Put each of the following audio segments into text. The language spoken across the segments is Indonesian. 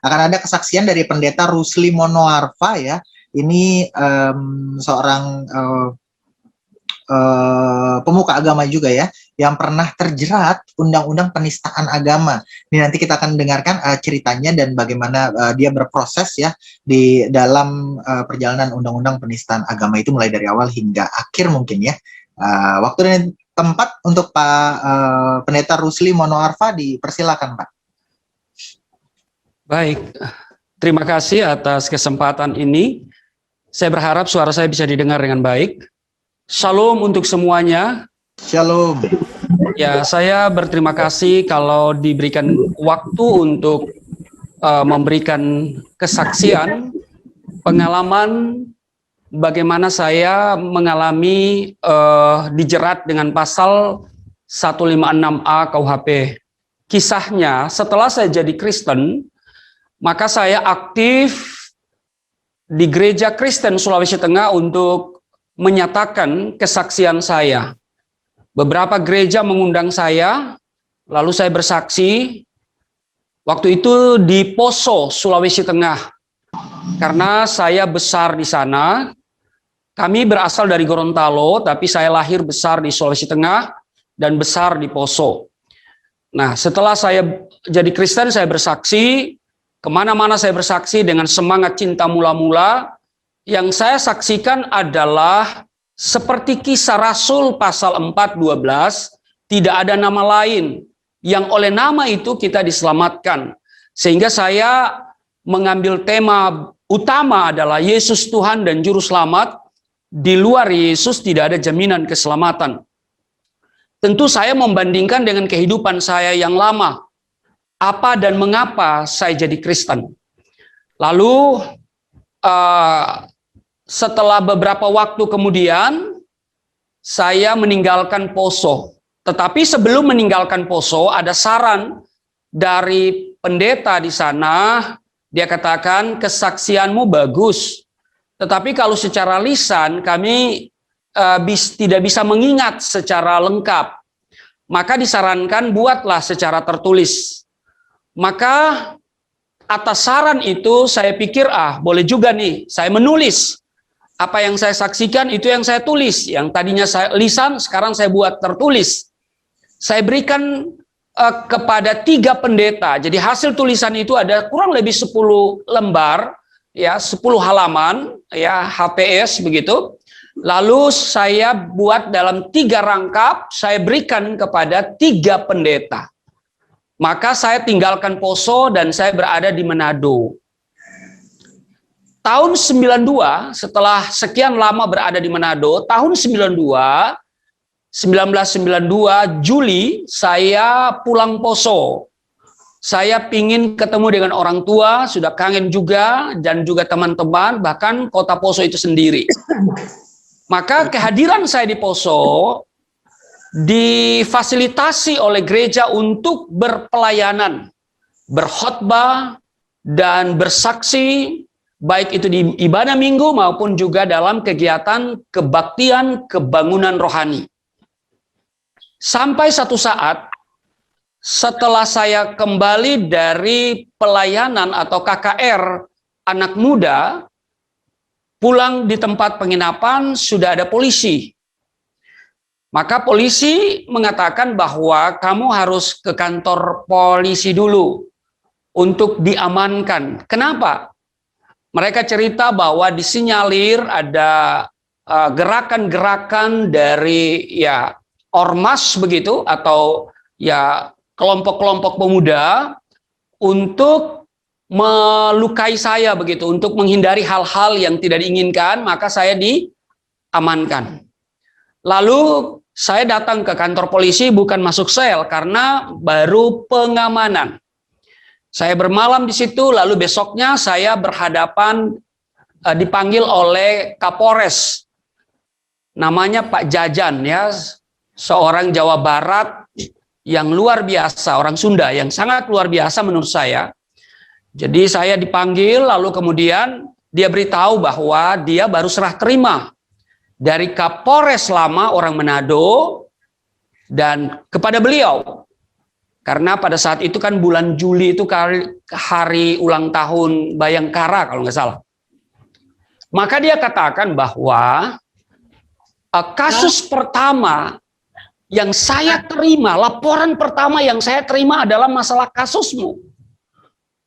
akan ada kesaksian dari Pendeta Rusli Monoarfa ya. Ini seorang pemuka agama juga ya, yang pernah terjerat undang-undang penistaan agama. Ini nanti kita akan dengarkan ceritanya dan bagaimana dia berproses ya di dalam perjalanan undang-undang penistaan agama itu mulai dari awal hingga akhir mungkin ya. Waktu dan tempat untuk Pak Pendeta Rusli Monoarfa dipersilakan Pak. Baik, terima kasih atas kesempatan ini. Saya berharap suara saya bisa didengar dengan baik. Shalom untuk semuanya. Shalom. Ya, saya berterima kasih kalau diberikan waktu untuk memberikan kesaksian, pengalaman bagaimana saya mengalami dijerat dengan pasal 156A KUHP. Kisahnya, setelah saya jadi Kristen, maka saya aktif di Gereja Kristen Sulawesi Tengah untuk menyatakan kesaksian saya. Beberapa gereja mengundang saya, lalu saya bersaksi. Waktu itu di Poso, Sulawesi Tengah. Karena saya besar di sana, kami berasal dari Gorontalo, tapi saya lahir besar di Sulawesi Tengah dan besar di Poso. Nah, setelah saya jadi Kristen, saya bersaksi. Kemana-mana saya bersaksi dengan semangat cinta mula-mula. Yang saya saksikan adalah seperti Kisah Rasul pasal 4:12, tidak ada nama lain yang oleh nama itu kita diselamatkan. Sehingga saya mengambil tema utama adalah Yesus Tuhan dan Juru Selamat. Di luar Yesus tidak ada jaminan keselamatan. Tentu saya membandingkan dengan kehidupan saya yang lama. Apa dan mengapa saya jadi Kristen. Lalu setelah beberapa waktu kemudian saya meninggalkan Poso. Tetapi sebelum meninggalkan Poso ada saran dari pendeta di sana. Dia katakan kesaksianmu bagus. Tetapi kalau secara lisan kami tidak bisa mengingat secara lengkap. Maka disarankan buatlah secara tertulis. Maka atas saran itu saya pikir boleh juga nih saya menulis. Apa yang saya saksikan itu yang saya tulis. Yang tadinya saya lisan sekarang saya buat tertulis. Saya berikan kepada 3 pendeta. Jadi hasil tulisan itu ada kurang lebih 10 lembar ya, 10 halaman ya, HPS begitu. Lalu saya buat dalam 3 rangkap, saya berikan kepada 3 pendeta. Maka saya tinggalkan Poso dan saya berada di Manado. Tahun 92, setelah sekian lama berada di Manado, tahun 1992 Juli, saya pulang Poso. Saya pingin ketemu dengan orang tua, sudah kangen juga, dan juga teman-teman, bahkan kota Poso itu sendiri. Maka kehadiran saya di Poso difasilitasi oleh gereja untuk berpelayanan, berkhotbah, dan bersaksi, baik itu di ibadah minggu maupun juga dalam kegiatan kebaktian kebangunan rohani. Sampai satu saat, setelah saya kembali dari pelayanan atau KKR anak muda, pulang di tempat penginapan sudah ada polisi. Maka polisi mengatakan bahwa kamu harus ke kantor polisi dulu untuk diamankan. Kenapa? Mereka cerita bahwa disinyalir ada gerakan-gerakan dari ya ormas begitu atau ya kelompok-kelompok pemuda untuk melukai saya begitu, untuk menghindari hal-hal yang tidak diinginkan, maka saya diamankan. Lalu saya datang ke kantor polisi bukan masuk sel karena baru pengamanan. Saya bermalam di situ, lalu besoknya saya berhadapan dipanggil oleh Kapolres. Namanya Pak Jajan ya, seorang Jawa Barat yang luar biasa, orang Sunda yang sangat luar biasa menurut saya. Jadi saya dipanggil lalu kemudian dia beritahu bahwa dia baru serah terima dari Kapolres lama orang Manado, dan kepada beliau Karena pada saat itu kan bulan Juli itu hari ulang tahun Bayangkara kalau nggak salah. Maka dia katakan bahwa kasus pertama yang saya terima, laporan pertama yang saya terima adalah masalah kasusmu.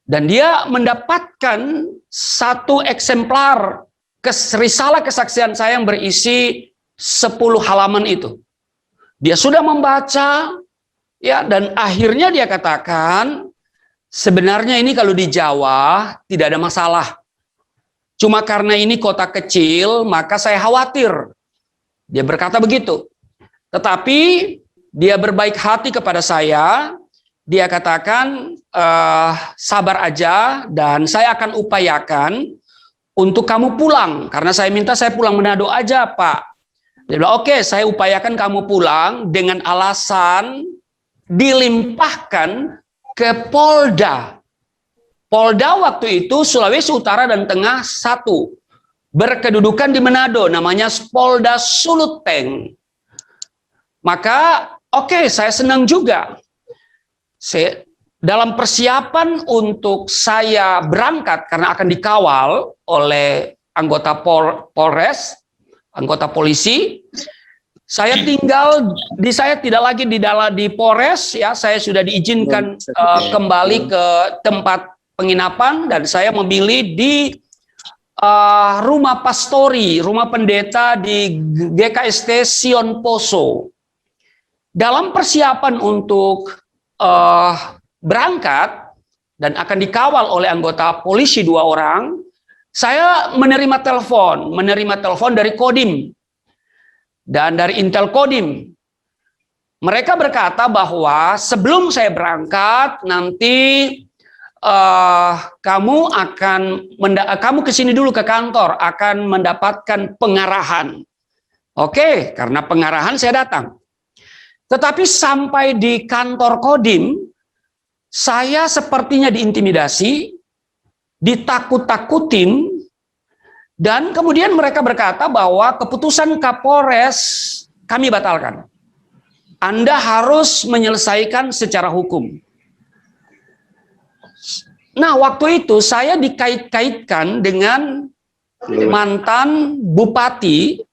Dan dia mendapatkan satu eksemplar risalah kesaksian saya yang berisi 10 halaman itu. Dia sudah membaca, ya, dan akhirnya dia katakan, sebenarnya ini kalau di Jawa tidak ada masalah. Cuma karena ini kota kecil, maka saya khawatir. Dia berkata begitu. Tetapi dia berbaik hati kepada saya. Dia katakan, sabar aja dan saya akan upayakan untuk kamu pulang. Karena saya minta saya pulang Manado aja, Pak. Dia bilang, oke, saya upayakan kamu pulang dengan alasan dilimpahkan ke Polda. Polda waktu itu Sulawesi Utara dan Tengah satu. Berkedudukan di Manado, namanya Polda Suluteng. Maka, oke, saya senang juga. Dalam persiapan untuk saya berangkat karena akan dikawal oleh anggota Polres, anggota polisi, saya tidak lagi di Polres, ya, saya sudah diizinkan kembali ke tempat penginapan dan saya memilih di rumah pastori, rumah pendeta di GKST Sion Poso. Dalam persiapan untuk berangkat dan akan dikawal oleh anggota polisi 2 orang, saya menerima telepon dari Kodim dan dari Intel Kodim. Mereka berkata bahwa sebelum saya berangkat nanti kamu kesini dulu ke kantor akan mendapatkan pengarahan. Oke, karena pengarahan saya datang. Tetapi sampai di kantor Kodim, saya sepertinya diintimidasi, ditakut-takutin, dan kemudian mereka berkata bahwa keputusan Kapolres kami batalkan. Anda harus menyelesaikan secara hukum. Nah, waktu itu saya dikait-kaitkan dengan mantan Bupati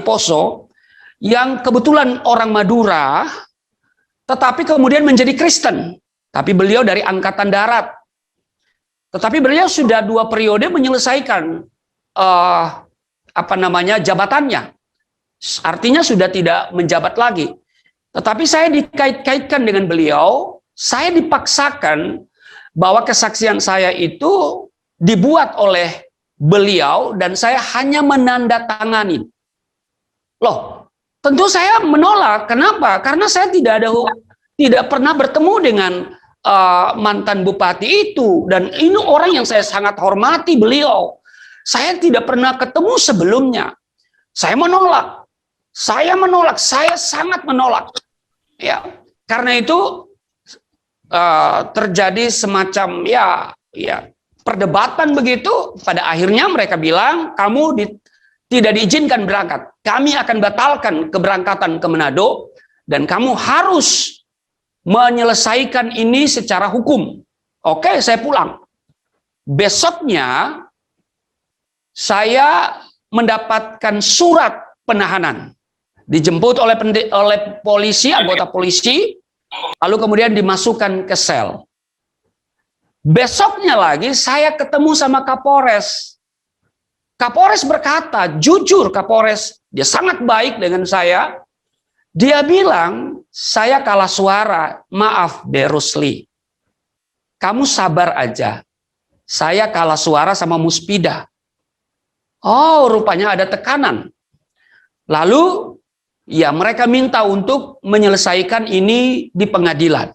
Poso, yang kebetulan orang Madura, tetapi kemudian menjadi Kristen. Tapi beliau dari Angkatan Darat. Tetapi beliau sudah 2 periode menyelesaikan jabatannya. Artinya sudah tidak menjabat lagi. Tetapi saya dikait-kaitkan dengan beliau, saya dipaksakan bahwa kesaksian saya itu dibuat oleh beliau dan saya hanya menandatangani. Loh, tentu saya menolak. Kenapa? Karena saya tidak pernah bertemu dengan mantan bupati itu, dan ini orang yang saya sangat hormati beliau. Saya tidak pernah ketemu sebelumnya. Saya menolak. Saya sangat menolak. Ya, karena itu terjadi semacam perdebatan begitu. Pada akhirnya mereka bilang, kamu tidak diizinkan berangkat. Kami akan batalkan keberangkatan ke Manado dan kamu harus menyelesaikan ini secara hukum. Oke, saya pulang. Besoknya saya mendapatkan surat penahanan. Dijemput oleh polisi, anggota polisi, lalu kemudian dimasukkan ke sel. Besoknya lagi saya ketemu sama Kapolres. Kapolres berkata, jujur Kapolres, dia sangat baik dengan saya. Dia bilang, saya kalah suara, maaf De Rusli. Kamu sabar aja. Saya kalah suara sama Muspida. Oh, rupanya ada tekanan. Lalu, ya mereka minta untuk menyelesaikan ini di pengadilan.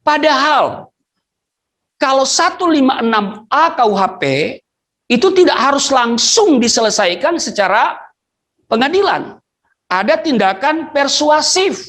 Padahal, kalau 156A KUHP, itu tidak harus langsung diselesaikan secara pengadilan. Ada tindakan persuasif.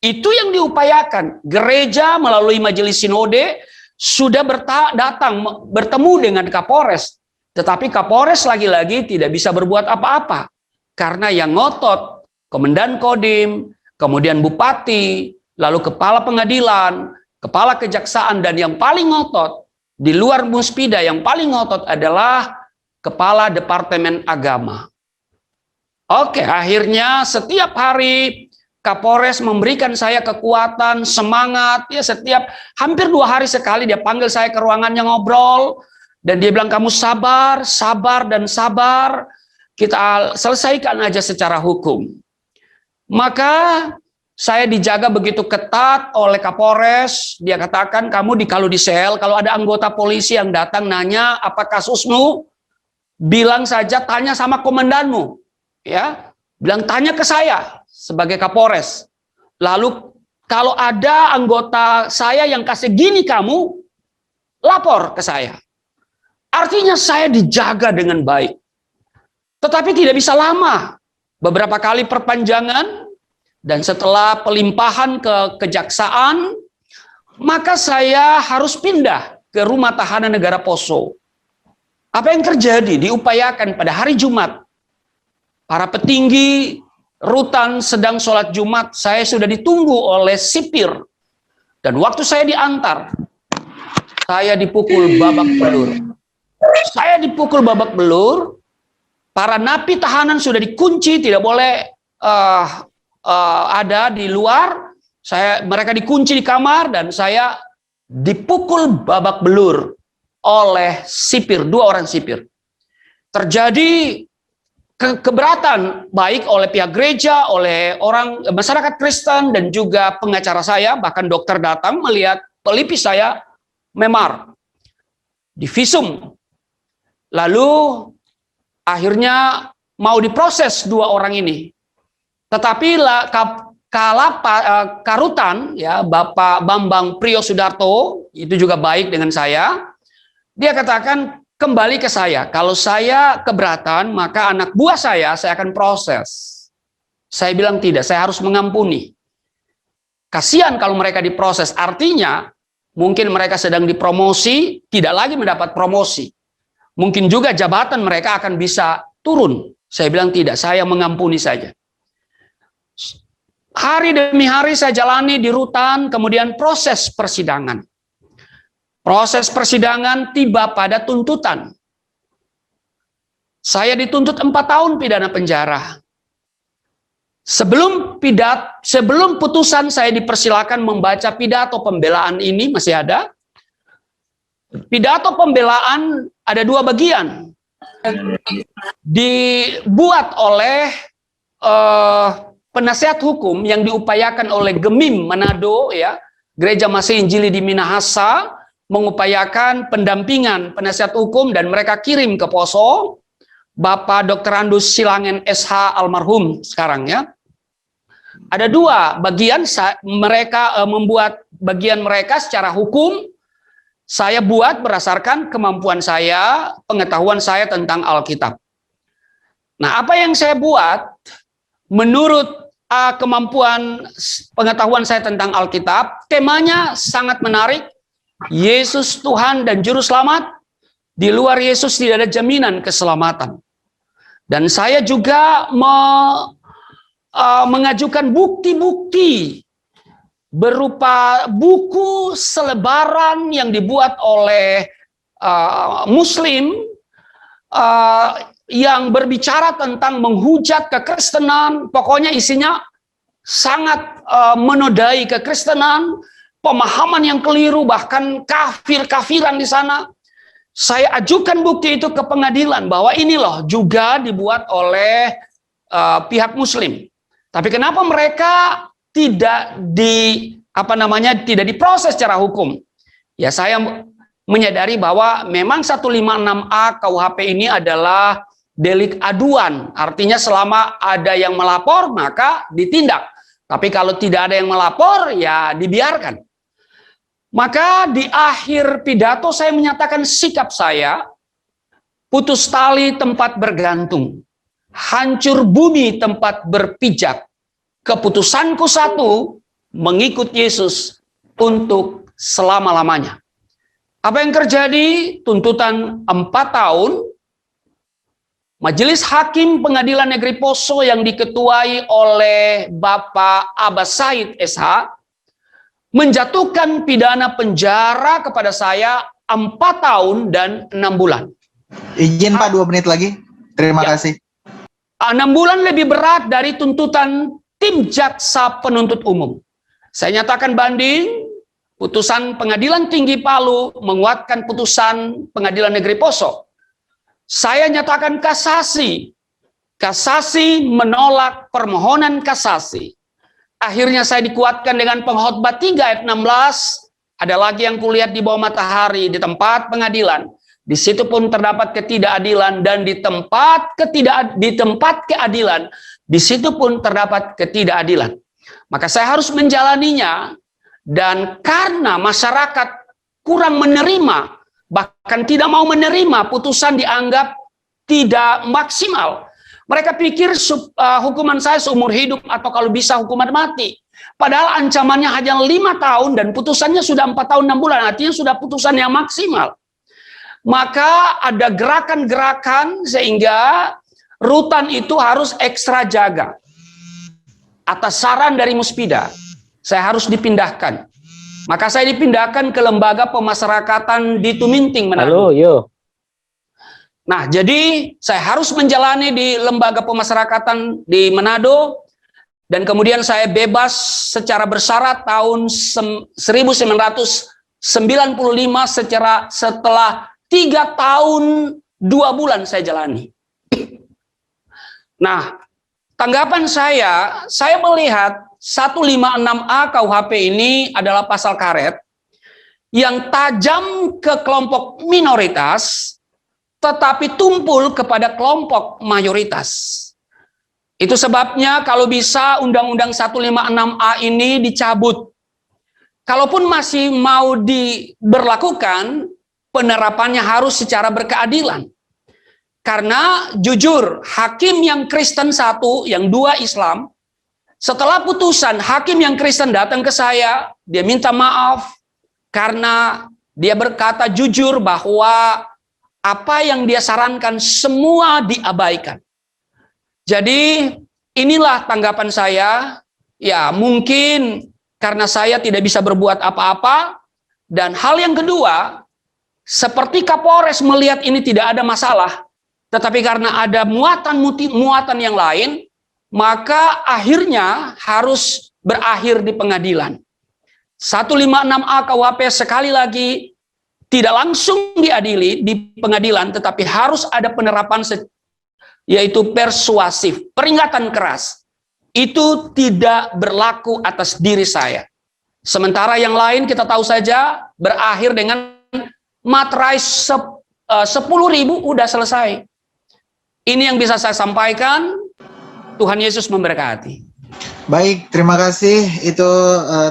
Itu yang diupayakan. Gereja melalui majelis sinode sudah bertemu dengan Kapolres. Tetapi Kapolres lagi-lagi tidak bisa berbuat apa-apa. Karena yang ngotot, Komandan Kodim, kemudian Bupati, lalu kepala pengadilan, kepala kejaksaan, dan yang paling ngotot, di luar Muspida yang paling ngotot adalah kepala Departemen Agama. Oke, akhirnya setiap hari Kapolres memberikan saya kekuatan, semangat, ya setiap hampir 2 hari sekali dia panggil saya ke ruangannya ngobrol, dan dia bilang, kamu sabar, sabar, dan sabar, kita selesaikan aja secara hukum. Maka saya dijaga begitu ketat oleh Kapolres, dia katakan, kamu kalau di sel, kalau ada anggota polisi yang datang nanya, apa kasusmu, bilang saja, tanya sama komandanmu, ya, bilang tanya ke saya, sebagai Kapolres. Lalu kalau ada anggota saya yang kasih gini kamu, lapor ke saya. Artinya saya dijaga dengan baik. Tetapi tidak bisa lama. Beberapa kali perpanjangan, dan setelah pelimpahan ke kejaksaan, maka saya harus pindah ke rumah tahanan negara Poso. Apa yang terjadi? Diupayakan pada hari Jumat. Para petinggi rutan sedang sholat Jumat, saya sudah ditunggu oleh sipir. Dan waktu saya diantar, saya dipukul babak belur. Saya dipukul babak belur, para napi tahanan sudah dikunci, tidak boleh ada di luar. Mereka dikunci di kamar, dan saya dipukul babak belur oleh sipir, 2 orang sipir. Terjadi keberatan baik oleh pihak gereja, oleh orang masyarakat Kristen, dan juga pengacara saya, bahkan dokter datang melihat pelipis saya memar, divisum. Lalu akhirnya mau diproses 2 orang ini. Tetapi Karutan, ya, Bapak Bambang Priyo Sudarto, itu juga baik dengan saya. Dia katakan, kembali ke saya. Kalau saya keberatan, maka anak buah saya akan proses. Saya bilang tidak, saya harus mengampuni. Kasihan kalau mereka diproses. Artinya, mungkin mereka sedang dipromosi, tidak lagi mendapat promosi. Mungkin juga jabatan mereka akan bisa turun. Saya bilang tidak, saya mengampuni saja. Hari demi hari saya jalani di rutan, kemudian proses persidangan. Proses persidangan tiba pada tuntutan. Saya dituntut 4 tahun pidana penjara. Sebelum putusan, saya dipersilakan membaca pidato pembelaan ini, masih ada. Pidato pembelaan ada 2 bagian. Dibuat oleh penasihat hukum yang diupayakan oleh Gemim Manado, ya, Gereja Masih Injili di Minahasa, mengupayakan pendampingan penasihat hukum, dan mereka kirim ke Poso, Bapak Dr. Andus Silangen SH almarhum sekarang, ya. Ada 2 bagian, mereka membuat bagian mereka secara hukum, saya buat berdasarkan kemampuan saya, pengetahuan saya tentang Alkitab. Nah, apa yang saya buat, menurut kemampuan pengetahuan saya tentang Alkitab, temanya sangat menarik. Yesus Tuhan dan Juru Selamat. Di luar Yesus tidak ada jaminan keselamatan. Dan saya juga mengajukan bukti-bukti berupa buku selebaran yang dibuat oleh Muslim yang berbicara tentang menghujat kekristenan. Pokoknya isinya sangat menodai kekristenan, pemahaman yang keliru, bahkan kafir-kafiran di sana. Saya ajukan bukti itu ke pengadilan bahwa ini loh juga dibuat oleh pihak Muslim. Tapi kenapa mereka tidak tidak diproses secara hukum? Ya, saya menyadari bahwa memang 156A KUHP ini adalah delik aduan. Artinya selama ada yang melapor maka ditindak. Tapi kalau tidak ada yang melapor ya dibiarkan. Maka di akhir pidato saya menyatakan sikap saya, putus tali tempat bergantung, hancur bumi tempat berpijak. Keputusanku satu, mengikut Yesus untuk selama-lamanya. Apa yang terjadi? Tuntutan 4 tahun, Majelis Hakim Pengadilan Negeri Poso yang diketuai oleh Bapak Abbas Said SH menjatuhkan pidana penjara kepada saya 4 tahun dan 6 bulan. Izin Pak 2 menit lagi. Terima kasih. 6 bulan lebih berat dari tuntutan tim jaksa penuntut umum. Saya nyatakan banding, putusan Pengadilan Tinggi Palu menguatkan putusan Pengadilan Negeri Poso. Saya nyatakan kasasi. Kasasi menolak permohonan kasasi. Akhirnya saya dikuatkan dengan Pengkhotbah 3 ayat 16. Ada lagi yang kulihat di bawah matahari di tempat pengadilan. Di situ pun terdapat ketidakadilan, dan di tempat keadilan, di situ pun terdapat ketidakadilan. Maka saya harus menjalaninya, dan karena masyarakat kurang menerima, bahkan tidak mau menerima, putusan dianggap tidak maksimal. Mereka pikir hukuman saya seumur hidup, atau kalau bisa hukuman mati. Padahal ancamannya hanya 5 tahun dan putusannya sudah 4 tahun 6 bulan, artinya sudah putusan yang maksimal. Maka ada gerakan-gerakan sehingga rutan itu harus ekstra jaga. Atas saran dari Muspida, saya harus dipindahkan. Maka saya dipindahkan ke lembaga pemasyarakatan di Tuminting, Manado. Halo, yo. Nah, jadi saya harus menjalani di lembaga pemasyarakatan di Manado, dan kemudian saya bebas secara bersyarat tahun 1995 setelah 3 tahun 2 bulan saya jalani. Nah, tanggapan saya melihat 156A KUHP ini adalah pasal karet yang tajam ke kelompok minoritas, tetapi tumpul kepada kelompok mayoritas. Itu sebabnya kalau bisa Undang-Undang 156A ini dicabut. Kalaupun masih mau diberlakukan, penerapannya harus secara berkeadilan. Karena jujur, hakim yang Kristen 1, yang 2 Islam, setelah putusan hakim yang Kristen datang ke saya, dia minta maaf karena dia berkata jujur bahwa apa yang dia sarankan semua diabaikan. Jadi inilah tanggapan saya, ya mungkin karena saya tidak bisa berbuat apa-apa, dan hal yang kedua, seperti Kapolres melihat ini tidak ada masalah, tetapi karena ada muatan yang lain, maka akhirnya harus berakhir di pengadilan. 156A KUHP sekali lagi tidak langsung diadili di pengadilan, tetapi harus ada penerapan yaitu persuasif, peringatan keras. Itu tidak berlaku atas diri saya. Sementara yang lain kita tahu saja berakhir dengan materai 10.000 udah selesai. Ini yang bisa saya sampaikan. Tuhan Yesus memberkati. Baik, terima kasih. Itu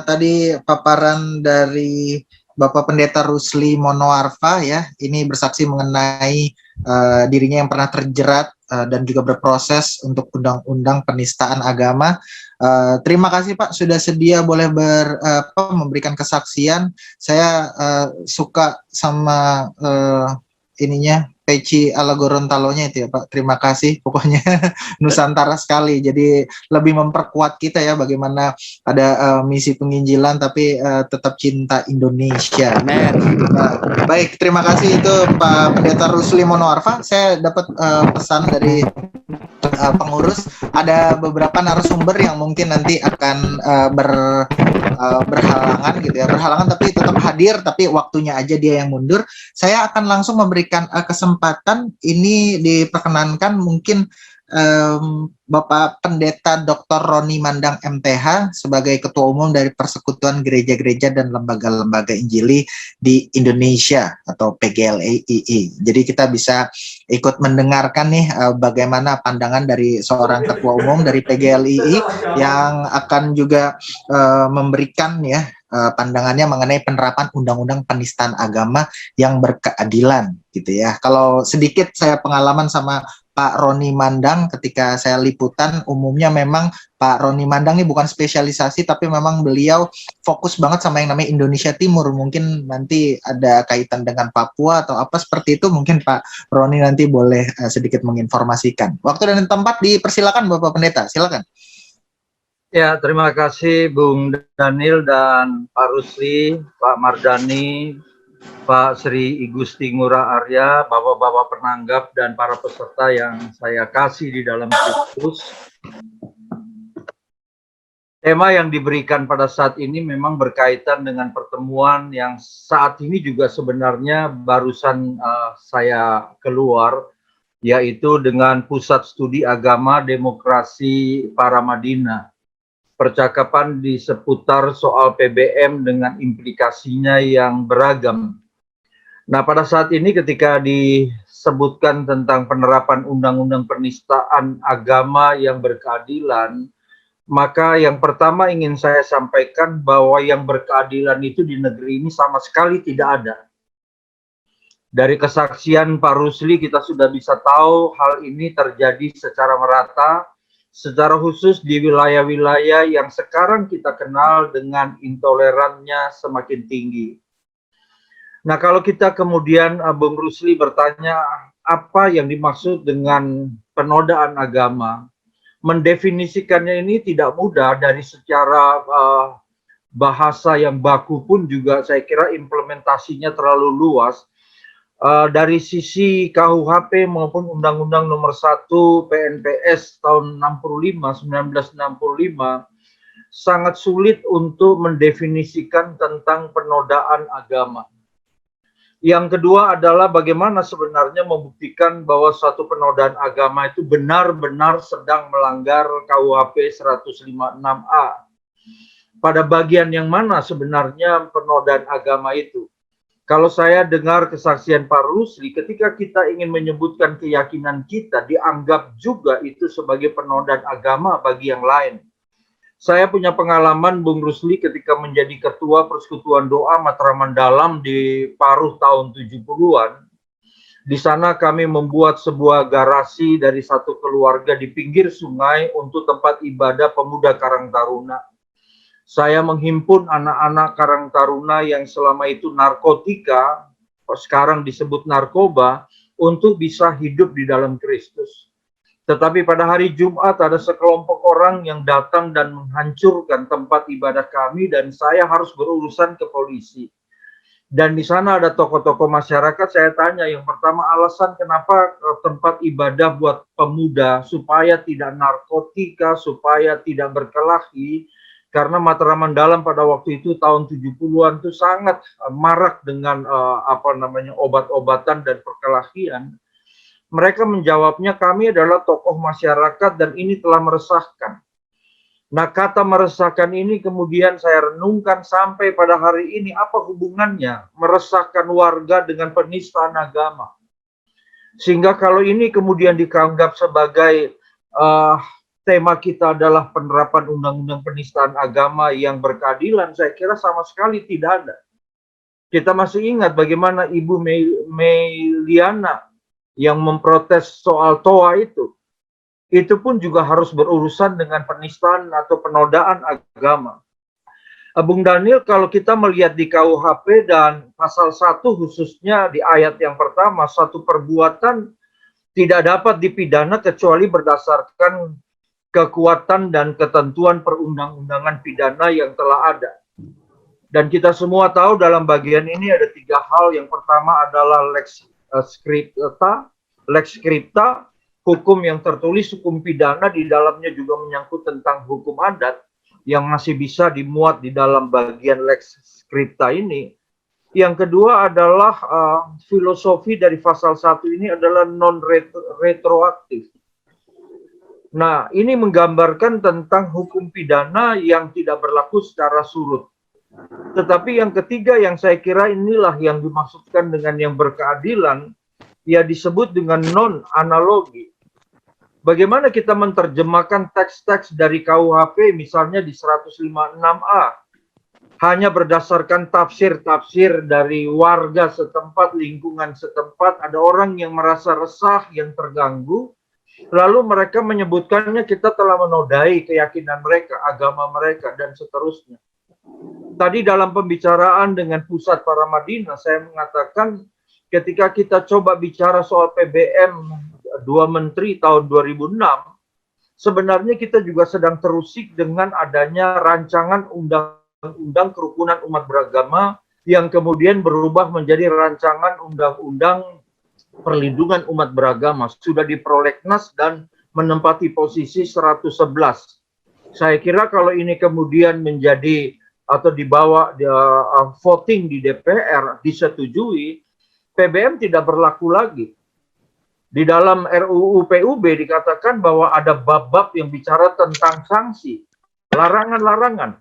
tadi paparan dari Bapak Pendeta Rusli Monoarfa ya. Ini bersaksi mengenai dirinya yang pernah terjerat dan juga berproses untuk undang-undang penistaan agama. Terima kasih Pak sudah sedia boleh memberikan kesaksian. Saya suka sama ininya peci ala Gorontalonya itu ya Pak. Terima kasih pokoknya Nusantara sekali. Jadi lebih memperkuat kita ya bagaimana ada misi penginjilan tapi tetap cinta Indonesia. Baik, terima kasih itu Pak Pendeta Rusli Monoarfa. Saya dapat pesan dari pengurus, ada beberapa narasumber yang mungkin nanti akan berhalangan gitu ya, berhalangan tapi tetap hadir, tapi waktunya aja dia yang mundur. Saya akan langsung memberikan kesempatan ini, diperkenankan mungkin Bapak Pendeta Dr. Roni Mandang MTH sebagai Ketua Umum dari Persekutuan Gereja-Gereja dan Lembaga-Lembaga Injili di Indonesia atau PGLII. Jadi kita bisa ikut mendengarkan nih bagaimana pandangan dari seorang Ketua Umum dari PGLII yang akan juga memberikan ya pandangannya mengenai penerapan Undang-Undang Penistaan Agama yang berkeadilan gitu ya. Kalau sedikit saya pengalaman sama Pak Roni Mandang ketika saya liputan, umumnya memang Pak Roni Mandang ini bukan spesialisasi, tapi memang beliau fokus banget sama yang namanya Indonesia Timur. Mungkin nanti ada kaitan dengan Papua atau apa seperti itu, mungkin Pak Roni nanti boleh sedikit menginformasikan. Waktu dan tempat dipersilakan Bapak Pendeta, silakan. Ya, terima kasih Bung Daniel dan Pak Rusli, Pak Mardani, Pak Sri Igusti Ngurah Arya, Bapak-Bapak penanggap dan para peserta yang saya kasih di dalam Kristus. Tema yang diberikan pada saat ini memang berkaitan dengan pertemuan yang saat ini juga sebenarnya barusan saya keluar, yaitu dengan Pusat Studi Agama Demokrasi Paramadina. Percakapan di seputar soal PBM dengan implikasinya yang beragam. Nah, pada saat ini ketika disebutkan tentang penerapan undang-undang penistaan agama yang berkeadilan, maka yang pertama ingin saya sampaikan bahwa yang berkeadilan itu di negeri ini sama sekali tidak ada. Dari kesaksian Pak Rusli kita sudah bisa tahu hal ini terjadi secara merata, secara khusus di wilayah-wilayah yang sekarang kita kenal dengan intolerannya semakin tinggi. Nah, kalau kita kemudian Bung Rusli bertanya apa yang dimaksud dengan penodaan agama, mendefinisikannya ini tidak mudah dari secara bahasa yang baku pun juga saya kira implementasinya terlalu luas. Dari sisi KUHP maupun Undang-Undang Nomor 1 PNPS tahun 1965 sangat sulit untuk mendefinisikan tentang penodaan agama. Yang kedua adalah bagaimana sebenarnya membuktikan bahwa suatu penodaan agama itu benar-benar sedang melanggar KUHP 156A. Pada bagian yang mana sebenarnya penodaan agama itu? Kalau saya dengar kesaksian Pak Rusli, ketika kita ingin menyebutkan keyakinan kita, dianggap juga itu sebagai penodaan agama bagi yang lain. Saya punya pengalaman Bung Rusli ketika menjadi ketua Persekutuan Doa Matraman Dalam di paruh tahun 70-an. Di sana kami membuat sebuah garasi dari satu keluarga di pinggir sungai untuk tempat ibadah pemuda Karang Taruna. Saya menghimpun anak-anak Karang Taruna yang selama itu narkotika, sekarang disebut narkoba, untuk bisa hidup di dalam Kristus. Tetapi pada hari Jumat ada sekelompok orang yang datang dan menghancurkan tempat ibadah kami dan saya harus berurusan ke polisi. Dan di sana ada tokoh-tokoh masyarakat, saya tanya yang pertama alasan kenapa tempat ibadah buat pemuda supaya tidak narkotika, supaya tidak berkelahi, karena Matraman Dalam pada waktu itu tahun 70-an itu sangat marak dengan obat-obatan dan perkelahian. Mereka menjawabnya, kami adalah tokoh masyarakat dan ini telah meresahkan. Nah, kata meresahkan ini kemudian saya renungkan sampai pada hari ini, apa hubungannya meresahkan warga dengan penistaan agama? Sehingga kalau ini kemudian dianggap sebagai tema kita adalah penerapan undang-undang penistaan agama yang berkeadilan, saya kira sama sekali tidak ada. Kita masih ingat bagaimana Ibu Meliana yang memprotes soal TOA itu pun juga harus berurusan dengan penistaan atau penodaan agama. Bung Daniel, kalau kita melihat di KUHP dan pasal 1 khususnya di ayat yang pertama, satu perbuatan tidak dapat dipidana kecuali berdasarkan kekuatan dan ketentuan perundang-undangan pidana yang telah ada. Dan kita semua tahu dalam bagian ini ada 3 hal. Yang pertama adalah lex scripta, hukum yang tertulis, hukum pidana, di dalamnya juga menyangkut tentang hukum adat yang masih bisa dimuat di dalam bagian lex scripta ini. Yang kedua adalah filosofi dari pasal 1 ini adalah non-retroaktif. Nah, ini menggambarkan tentang hukum pidana yang tidak berlaku secara surut. Tetapi yang ketiga yang saya kira inilah yang dimaksudkan dengan yang berkeadilan, ya disebut dengan non-analogi. Bagaimana kita menerjemahkan teks-teks dari KUHP misalnya di 156A hanya berdasarkan tafsir-tafsir dari warga setempat, lingkungan setempat, ada orang yang merasa resah, yang terganggu, lalu mereka menyebutkannya kita telah menodai keyakinan mereka, agama mereka, dan seterusnya. Tadi dalam pembicaraan dengan Pusat Paramadina, saya mengatakan ketika kita coba bicara soal PBM 2 Menteri tahun 2006, sebenarnya kita juga sedang terusik dengan adanya rancangan undang-undang kerukunan umat beragama yang kemudian berubah menjadi rancangan undang-undang perlindungan umat beragama. Sudah di prolegnas dan menempati posisi 111. Saya kira kalau ini kemudian menjadi atau dibawa voting di DPR, disetujui, PBM tidak berlaku lagi. Di dalam RUU PUB dikatakan bahwa ada bab-bab yang bicara tentang sanksi, larangan-larangan,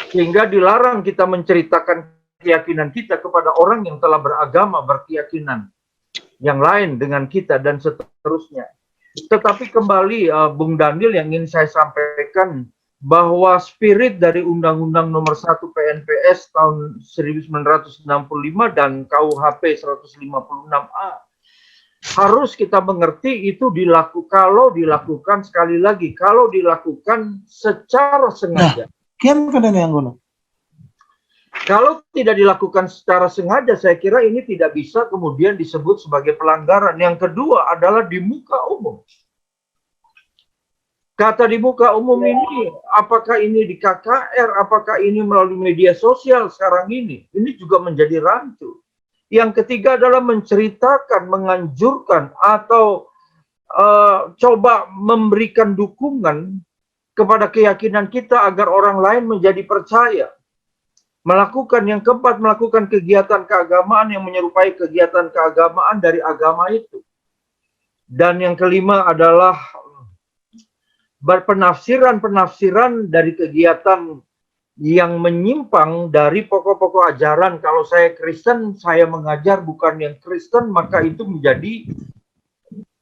sehingga dilarang kita menceritakan keyakinan kita kepada orang yang telah beragama, berkeyakinan yang lain dengan kita, dan seterusnya. Tetapi kembali Bung Daniel, yang ingin saya sampaikan bahwa spirit dari Undang-Undang Nomor 1 PNPS tahun 1965 dan KUHP 156A harus kita mengerti itu kalau dilakukan sekali lagi, kalau dilakukan secara sengaja. Kalau tidak dilakukan secara sengaja, saya kira ini tidak bisa kemudian disebut sebagai pelanggaran. Yang kedua adalah di muka umum. Kata di muka umum ini, apakah ini di KKR, apakah ini melalui media sosial sekarang ini juga menjadi rancu. Yang ketiga adalah menceritakan, menganjurkan, atau coba memberikan dukungan kepada keyakinan kita agar orang lain menjadi percaya. Melakukan yang keempat, melakukan kegiatan keagamaan yang menyerupai kegiatan keagamaan dari agama itu. Dan yang kelima adalah penafsiran dari kegiatan yang menyimpang dari pokok-pokok ajaran. Kalau saya Kristen, saya mengajar bukan yang Kristen, maka itu menjadi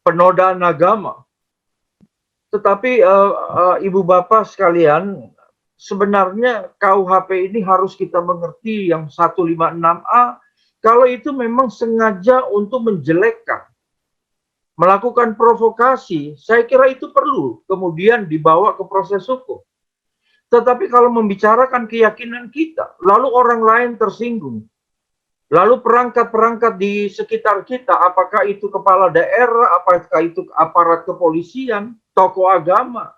penodaan agama. Tetapi Ibu Bapak sekalian, sebenarnya KUHP ini harus kita mengerti yang 156A, kalau itu memang sengaja untuk menjelekkan, melakukan provokasi, saya kira itu perlu kemudian dibawa ke proses hukum. Tetapi kalau membicarakan keyakinan kita, lalu orang lain tersinggung, lalu perangkat-perangkat di sekitar kita, apakah itu kepala daerah, apakah itu aparat kepolisian, tokoh agama,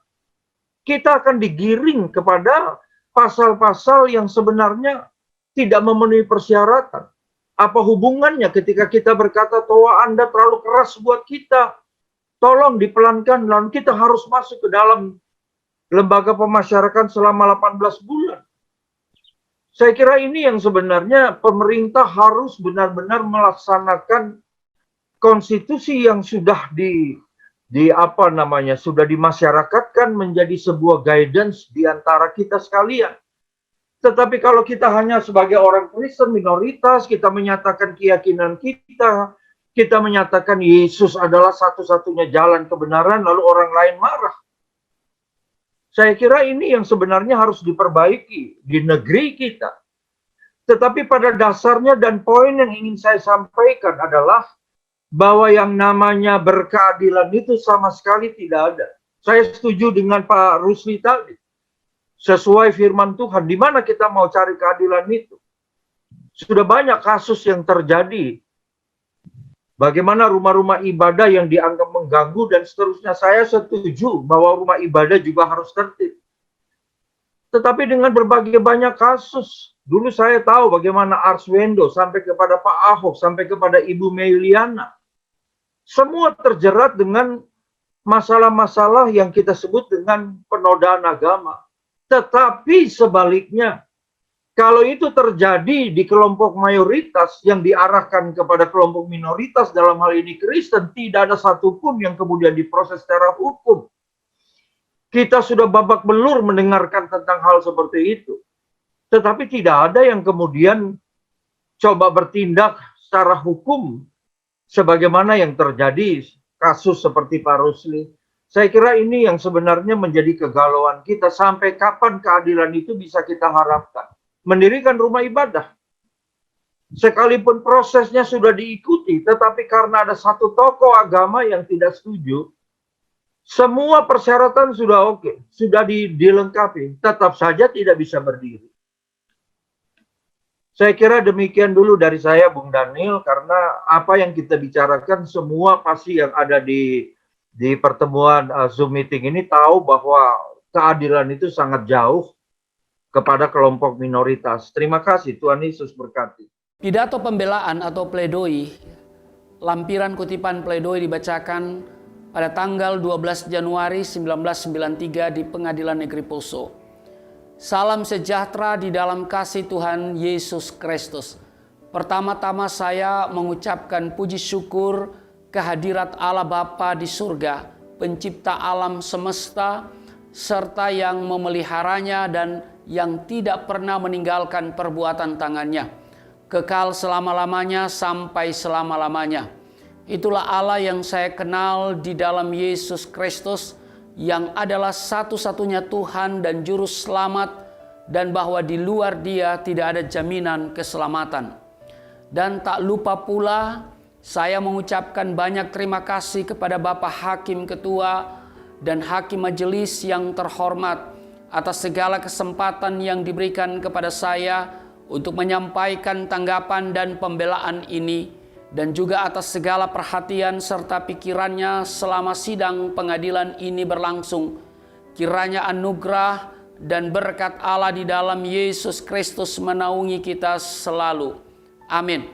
kita akan digiring kepada pasal-pasal yang sebenarnya tidak memenuhi persyaratan. Apa hubungannya ketika kita berkata bahwa Anda terlalu keras buat kita, tolong dipelankan, lalu kita harus masuk ke dalam lembaga pemasyarakatan selama 18 bulan. Saya kira ini yang sebenarnya pemerintah harus benar-benar melaksanakan konstitusi yang sudah sudah dimasyarakatkan menjadi sebuah guidance di antara kita sekalian. Tetapi kalau kita hanya sebagai orang Kristen minoritas, kita menyatakan keyakinan kita, kita menyatakan Yesus adalah satu-satunya jalan kebenaran, lalu orang lain marah. Saya kira ini yang sebenarnya harus diperbaiki di negeri kita. Tetapi pada dasarnya dan poin yang ingin saya sampaikan adalah bahwa yang namanya berkeadilan itu sama sekali tidak ada. Saya setuju dengan Pak Rusli tadi. Sesuai firman Tuhan, di mana kita mau cari keadilan itu? Sudah banyak kasus yang terjadi. Bagaimana rumah-rumah ibadah yang dianggap mengganggu dan seterusnya. Saya setuju bahwa rumah ibadah juga harus tertib. Tetapi dengan berbagai banyak kasus, dulu saya tahu bagaimana Arswendo sampai kepada Pak Ahok, sampai kepada Ibu Meliana. Semua terjerat dengan masalah-masalah yang kita sebut dengan penodaan agama. Tetapi sebaliknya, kalau itu terjadi di kelompok mayoritas yang diarahkan kepada kelompok minoritas, dalam hal ini Kristen, tidak ada satupun yang kemudian diproses secara hukum. Kita sudah babak belur mendengarkan tentang hal seperti itu. Tetapi tidak ada yang kemudian coba bertindak secara hukum sebagaimana yang terjadi kasus seperti Pak Rusli. Saya kira ini yang sebenarnya menjadi kegalauan kita. Sampai kapan keadilan itu bisa kita harapkan? Mendirikan rumah ibadah. Sekalipun prosesnya sudah diikuti, tetapi karena ada satu tokoh agama yang tidak setuju, semua persyaratan sudah oke, sudah dilengkapi, tetap saja tidak bisa berdiri. Saya kira demikian dulu dari saya, Bung Daniel, karena apa yang kita bicarakan semua pasti yang ada di di pertemuan Zoom meeting ini tahu bahwa keadilan itu sangat jauh kepada kelompok minoritas. Terima kasih, Tuhan Yesus berkati. Pidato pembelaan atau pledoi, lampiran kutipan pledoi dibacakan pada tanggal 12 Januari 1993 di Pengadilan Negeri Poso. Salam sejahtera di dalam kasih Tuhan Yesus Kristus. Pertama-tama saya mengucapkan puji syukur kehadirat Allah Bapa di surga, pencipta alam semesta, serta yang memeliharanya dan yang tidak pernah meninggalkan perbuatan tangannya, kekal selama-lamanya sampai selama-lamanya. Itulah Allah yang saya kenal di dalam Yesus Kristus, yang adalah satu-satunya Tuhan dan Juru Selamat, dan bahwa di luar Dia tidak ada jaminan keselamatan. Dan tak lupa pula, saya mengucapkan banyak terima kasih kepada Bapak Hakim Ketua dan Hakim Majelis yang terhormat atas segala kesempatan yang diberikan kepada saya untuk menyampaikan tanggapan dan pembelaan ini, dan juga atas segala perhatian serta pikirannya selama sidang pengadilan ini berlangsung. Kiranya anugerah dan berkat Allah di dalam Yesus Kristus menaungi kita selalu. Amin.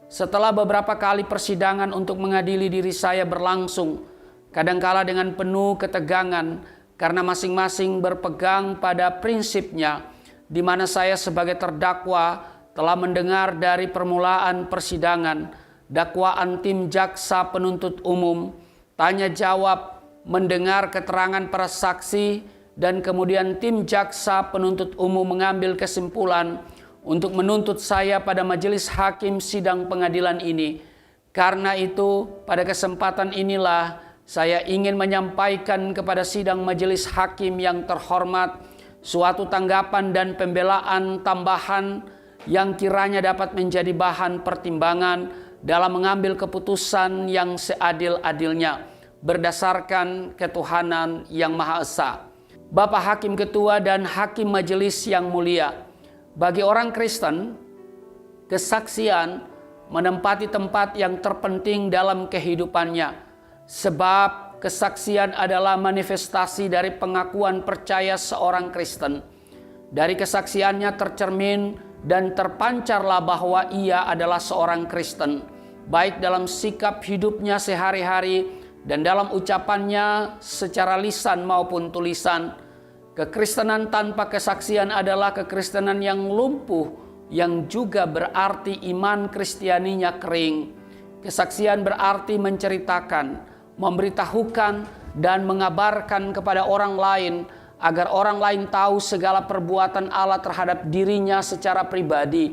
Setelah beberapa kali persidangan untuk mengadili diri saya berlangsung, kadangkala dengan penuh ketegangan karena masing-masing berpegang pada prinsipnya, di mana saya sebagai terdakwa telah mendengar dari permulaan persidangan, dakwaan tim jaksa penuntut umum, tanya jawab, mendengar keterangan para saksi, dan kemudian tim jaksa penuntut umum mengambil kesimpulan untuk menuntut saya pada majelis hakim sidang pengadilan ini. Karena itu, pada kesempatan inilah saya ingin menyampaikan kepada sidang majelis hakim yang terhormat suatu tanggapan dan pembelaan tambahan yang kiranya dapat menjadi bahan pertimbangan dalam mengambil keputusan yang seadil-adilnya berdasarkan ketuhanan yang Maha Esa. Bapak Hakim Ketua dan Hakim Majelis yang mulia, bagi orang Kristen, kesaksian menempati tempat yang terpenting dalam kehidupannya, sebab kesaksian adalah manifestasi dari pengakuan percaya seorang Kristen. Dari kesaksiannya tercermin dan terpancarlah bahwa ia adalah seorang Kristen, baik dalam sikap hidupnya sehari-hari dan dalam ucapannya secara lisan maupun tulisan. Kekristenan tanpa kesaksian adalah kekristenan yang lumpuh, yang juga berarti iman Kristianinya kering. Kesaksian berarti menceritakan, memberitahukan, dan mengabarkan kepada orang lain agar orang lain tahu segala perbuatan Allah terhadap dirinya secara pribadi,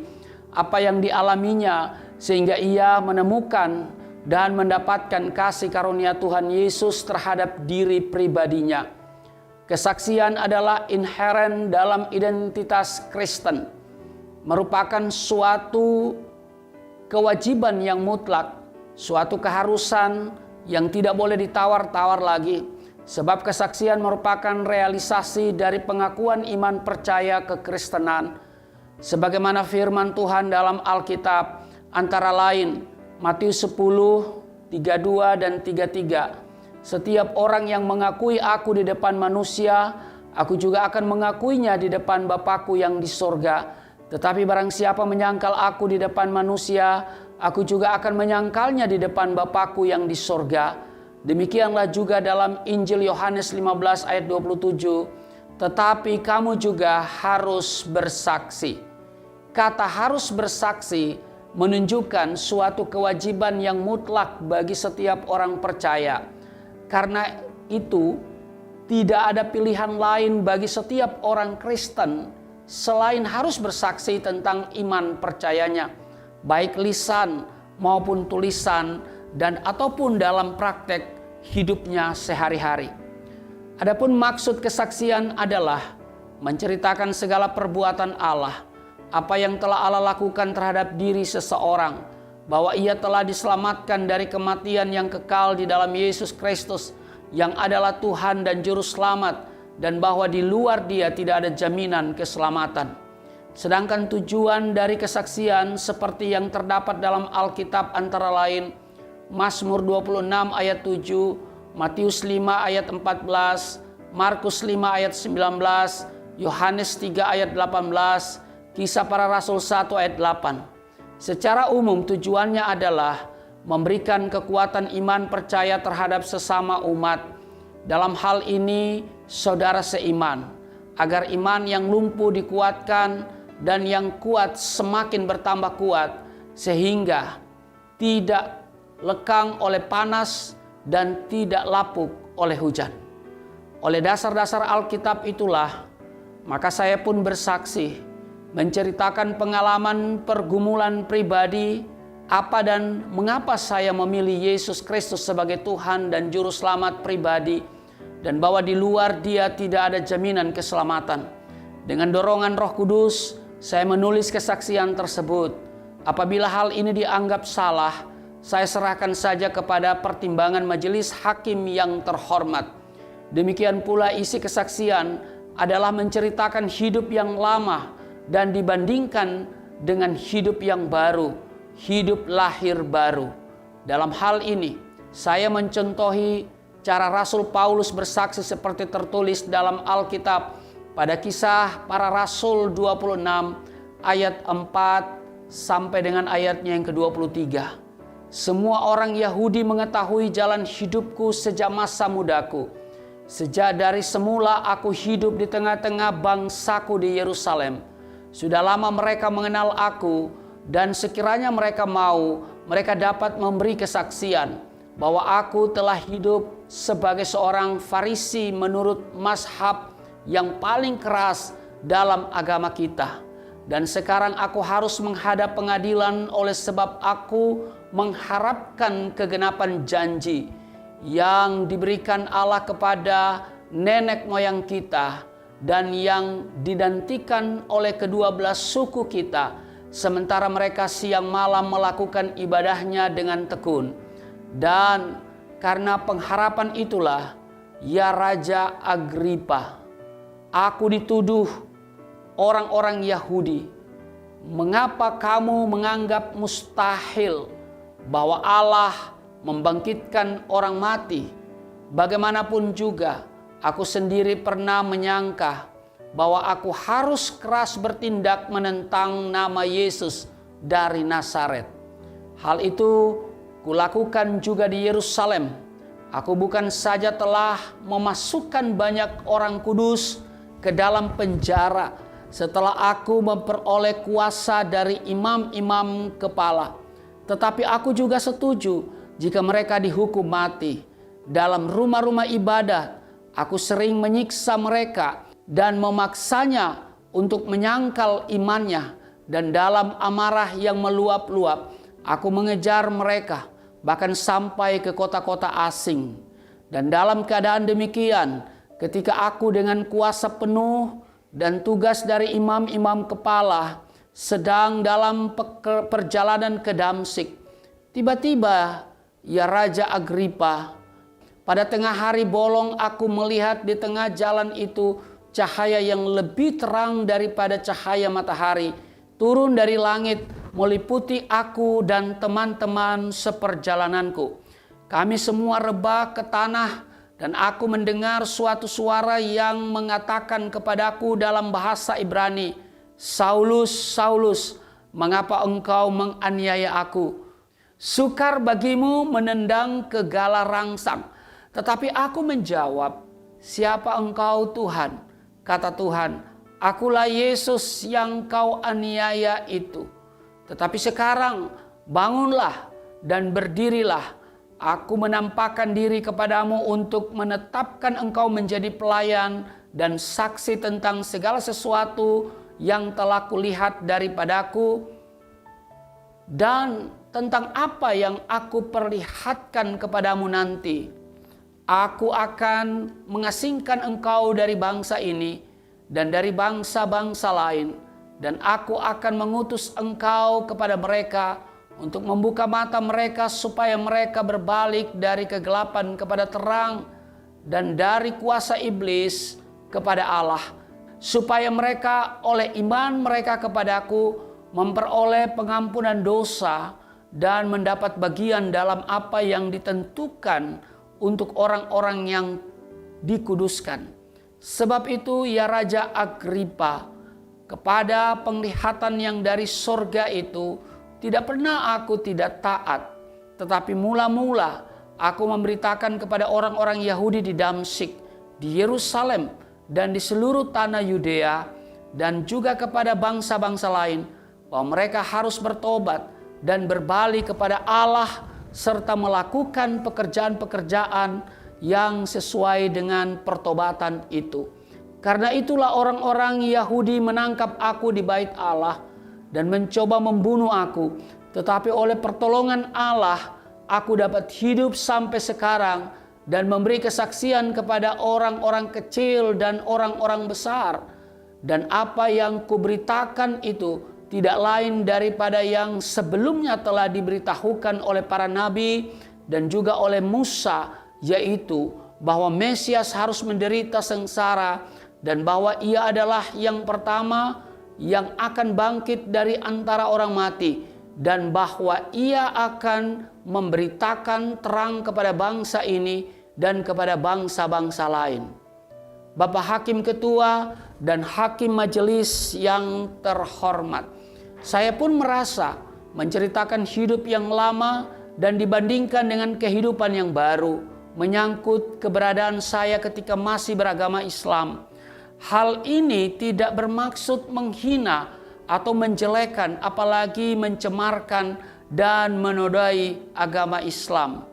apa yang dialaminya, sehingga ia menemukan dan mendapatkan kasih karunia Tuhan Yesus terhadap diri pribadinya. Kesaksian adalah inheren dalam identitas Kristen, merupakan suatu kewajiban yang mutlak, suatu keharusan yang tidak boleh ditawar-tawar lagi. Sebab kesaksian merupakan realisasi dari pengakuan iman percaya kekristenan. Sebagaimana firman Tuhan dalam Alkitab, antara lain Matius 10, 32 dan 33. Setiap orang yang mengakui aku di depan manusia, aku juga akan mengakuinya di depan Bapakku yang di sorga. Tetapi barang siapa menyangkal aku di depan manusia, aku juga akan menyangkalnya di depan Bapakku yang di sorga. Demikianlah juga dalam Injil Yohanes 15 ayat 27. Tetapi kamu juga harus bersaksi. Kata harus bersaksi menunjukkan suatu kewajiban yang mutlak bagi setiap orang percaya. Karena itu tidak ada pilihan lain bagi setiap orang Kristen selain harus bersaksi tentang iman percayanya, baik lisan maupun tulisan dan ataupun dalam praktek hidupnya sehari-hari. Adapun maksud kesaksian adalah menceritakan segala perbuatan Allah, apa yang telah Allah lakukan terhadap diri seseorang, bahwa ia telah diselamatkan dari kematian yang kekal di dalam Yesus Kristus yang adalah Tuhan dan Juru Selamat, dan bahwa di luar Dia tidak ada jaminan keselamatan. Sedangkan tujuan dari kesaksian seperti yang terdapat dalam Alkitab antara lain Mazmur 26 ayat 7, Matius 5 ayat 14, Markus 5 ayat 19, Yohanes 3 ayat 18, Kisah Para Rasul 1 ayat 8. Secara umum tujuannya adalah memberikan kekuatan iman percaya terhadap sesama umat. Dalam hal ini saudara seiman, agar iman yang lumpuh dikuatkan dan yang kuat semakin bertambah kuat, sehingga tidak lekang oleh panas dan tidak lapuk oleh hujan. Oleh dasar-dasar Alkitab itulah, maka saya pun bersaksi, menceritakan pengalaman pergumulan pribadi, apa dan mengapa saya memilih Yesus Kristus sebagai Tuhan dan Juru Selamat pribadi, dan bahwa di luar Dia tidak ada jaminan keselamatan. Dengan dorongan Roh Kudus, saya menulis kesaksian tersebut. Apabila hal ini dianggap salah, saya serahkan saja kepada pertimbangan majelis hakim yang terhormat. Demikian pula isi kesaksian adalah menceritakan hidup yang lama dan dibandingkan dengan hidup yang baru, hidup lahir baru. Dalam hal ini, saya mencontohi cara Rasul Paulus bersaksi seperti tertulis dalam Alkitab pada Kisah Para Rasul 26 ayat 4 sampai dengan ayatnya yang ke-23. Semua orang Yahudi mengetahui jalan hidupku sejak masa mudaku. Sejak dari semula aku hidup di tengah-tengah bangsaku di Yerusalem. Sudah lama mereka mengenal aku, dan sekiranya mereka mau, mereka dapat memberi kesaksian bahwa aku telah hidup sebagai seorang Farisi menurut mazhab yang paling keras dalam agama kita. Dan sekarang aku harus menghadap pengadilan oleh sebab aku mengharapkan kegenapan janji yang diberikan Allah kepada nenek moyang kita dan yang didantikan oleh kedua belas suku kita, sementara mereka siang malam melakukan ibadahnya dengan tekun. Dan karena pengharapan itulah, ya Raja Agripa, aku dituduh orang-orang Yahudi, mengapa kamu menganggap mustahil bahwa Allah membangkitkan orang mati? Bagaimanapun juga, aku sendiri pernah menyangka bahwa aku harus keras bertindak menentang nama Yesus dari Nazaret. Hal itu kulakukan juga di Yerusalem. Aku bukan saja telah memasukkan banyak orang kudus ke dalam penjara setelah aku memperoleh kuasa dari imam-imam kepala, tetapi aku juga setuju jika mereka dihukum mati. Dalam rumah-rumah ibadat, aku sering menyiksa mereka dan memaksanya untuk menyangkal imannya, dan dalam amarah yang meluap-luap, aku mengejar mereka bahkan sampai ke kota-kota asing. Dan dalam keadaan demikian, ketika aku dengan kuasa penuh dan tugas dari imam-imam kepala sedang dalam perjalanan ke Damsyik, tiba-tiba, ya Raja Agripa, pada tengah hari bolong aku melihat di tengah jalan itu cahaya yang lebih terang daripada cahaya matahari turun dari langit meliputi aku dan teman-teman seperjalananku. Kami semua rebah ke tanah dan aku mendengar suatu suara yang mengatakan kepadaku dalam bahasa Ibrani, "Saulus, Saulus, mengapa engkau menganiaya aku? Sukar bagimu menendang ke gala rangsang." Tetapi aku menjawab, "Siapa engkau Tuhan?" Kata Tuhan, "Akulah Yesus yang kau aniaya itu. Tetapi sekarang bangunlah dan berdirilah. Aku menampakkan diri kepadamu untuk menetapkan engkau menjadi pelayan dan saksi tentang segala sesuatu yang telah kulihat daripadaku dan tentang apa yang aku perlihatkan kepadamu nanti. Aku akan mengasingkan engkau dari bangsa ini dan dari bangsa-bangsa lain, dan aku akan mengutus engkau kepada mereka untuk membuka mata mereka supaya mereka berbalik dari kegelapan kepada terang dan dari kuasa iblis kepada Allah, supaya mereka oleh iman mereka kepadaku memperoleh pengampunan dosa dan mendapat bagian dalam apa yang ditentukan untuk orang-orang yang dikuduskan. Sebab itu ya Raja Agripa, kepada penglihatan yang dari sorga itu tidak pernah aku tidak taat, tetapi mula-mula aku memberitakan kepada orang-orang Yahudi di Damsyik, di Yerusalem, dan di seluruh tanah Yudea, dan juga kepada bangsa-bangsa lain, bahwa mereka harus bertobat dan berbalik kepada Allah, serta melakukan pekerjaan-pekerjaan yang sesuai dengan pertobatan itu. Karena itulah orang-orang Yahudi menangkap aku di bait Allah dan mencoba membunuh aku. Tetapi oleh pertolongan Allah, aku dapat hidup sampai sekarang dan memberi kesaksian kepada orang-orang kecil dan orang-orang besar. Dan apa yang kuberitakan itu tidak lain daripada yang sebelumnya telah diberitahukan oleh para nabi dan juga oleh Musa, yaitu bahwa Mesias harus menderita sengsara dan bahwa ia adalah yang pertama yang akan bangkit dari antara orang mati, dan bahwa ia akan memberitakan terang kepada bangsa ini dan kepada bangsa-bangsa lain. Bapak Hakim Ketua dan Hakim Majelis yang terhormat, saya pun merasa menceritakan hidup yang lama dan dibandingkan dengan kehidupan yang baru, menyangkut keberadaan saya ketika masih beragama Islam. Hal ini tidak bermaksud menghina atau menjelekkan, apalagi mencemarkan dan menodai agama Islam.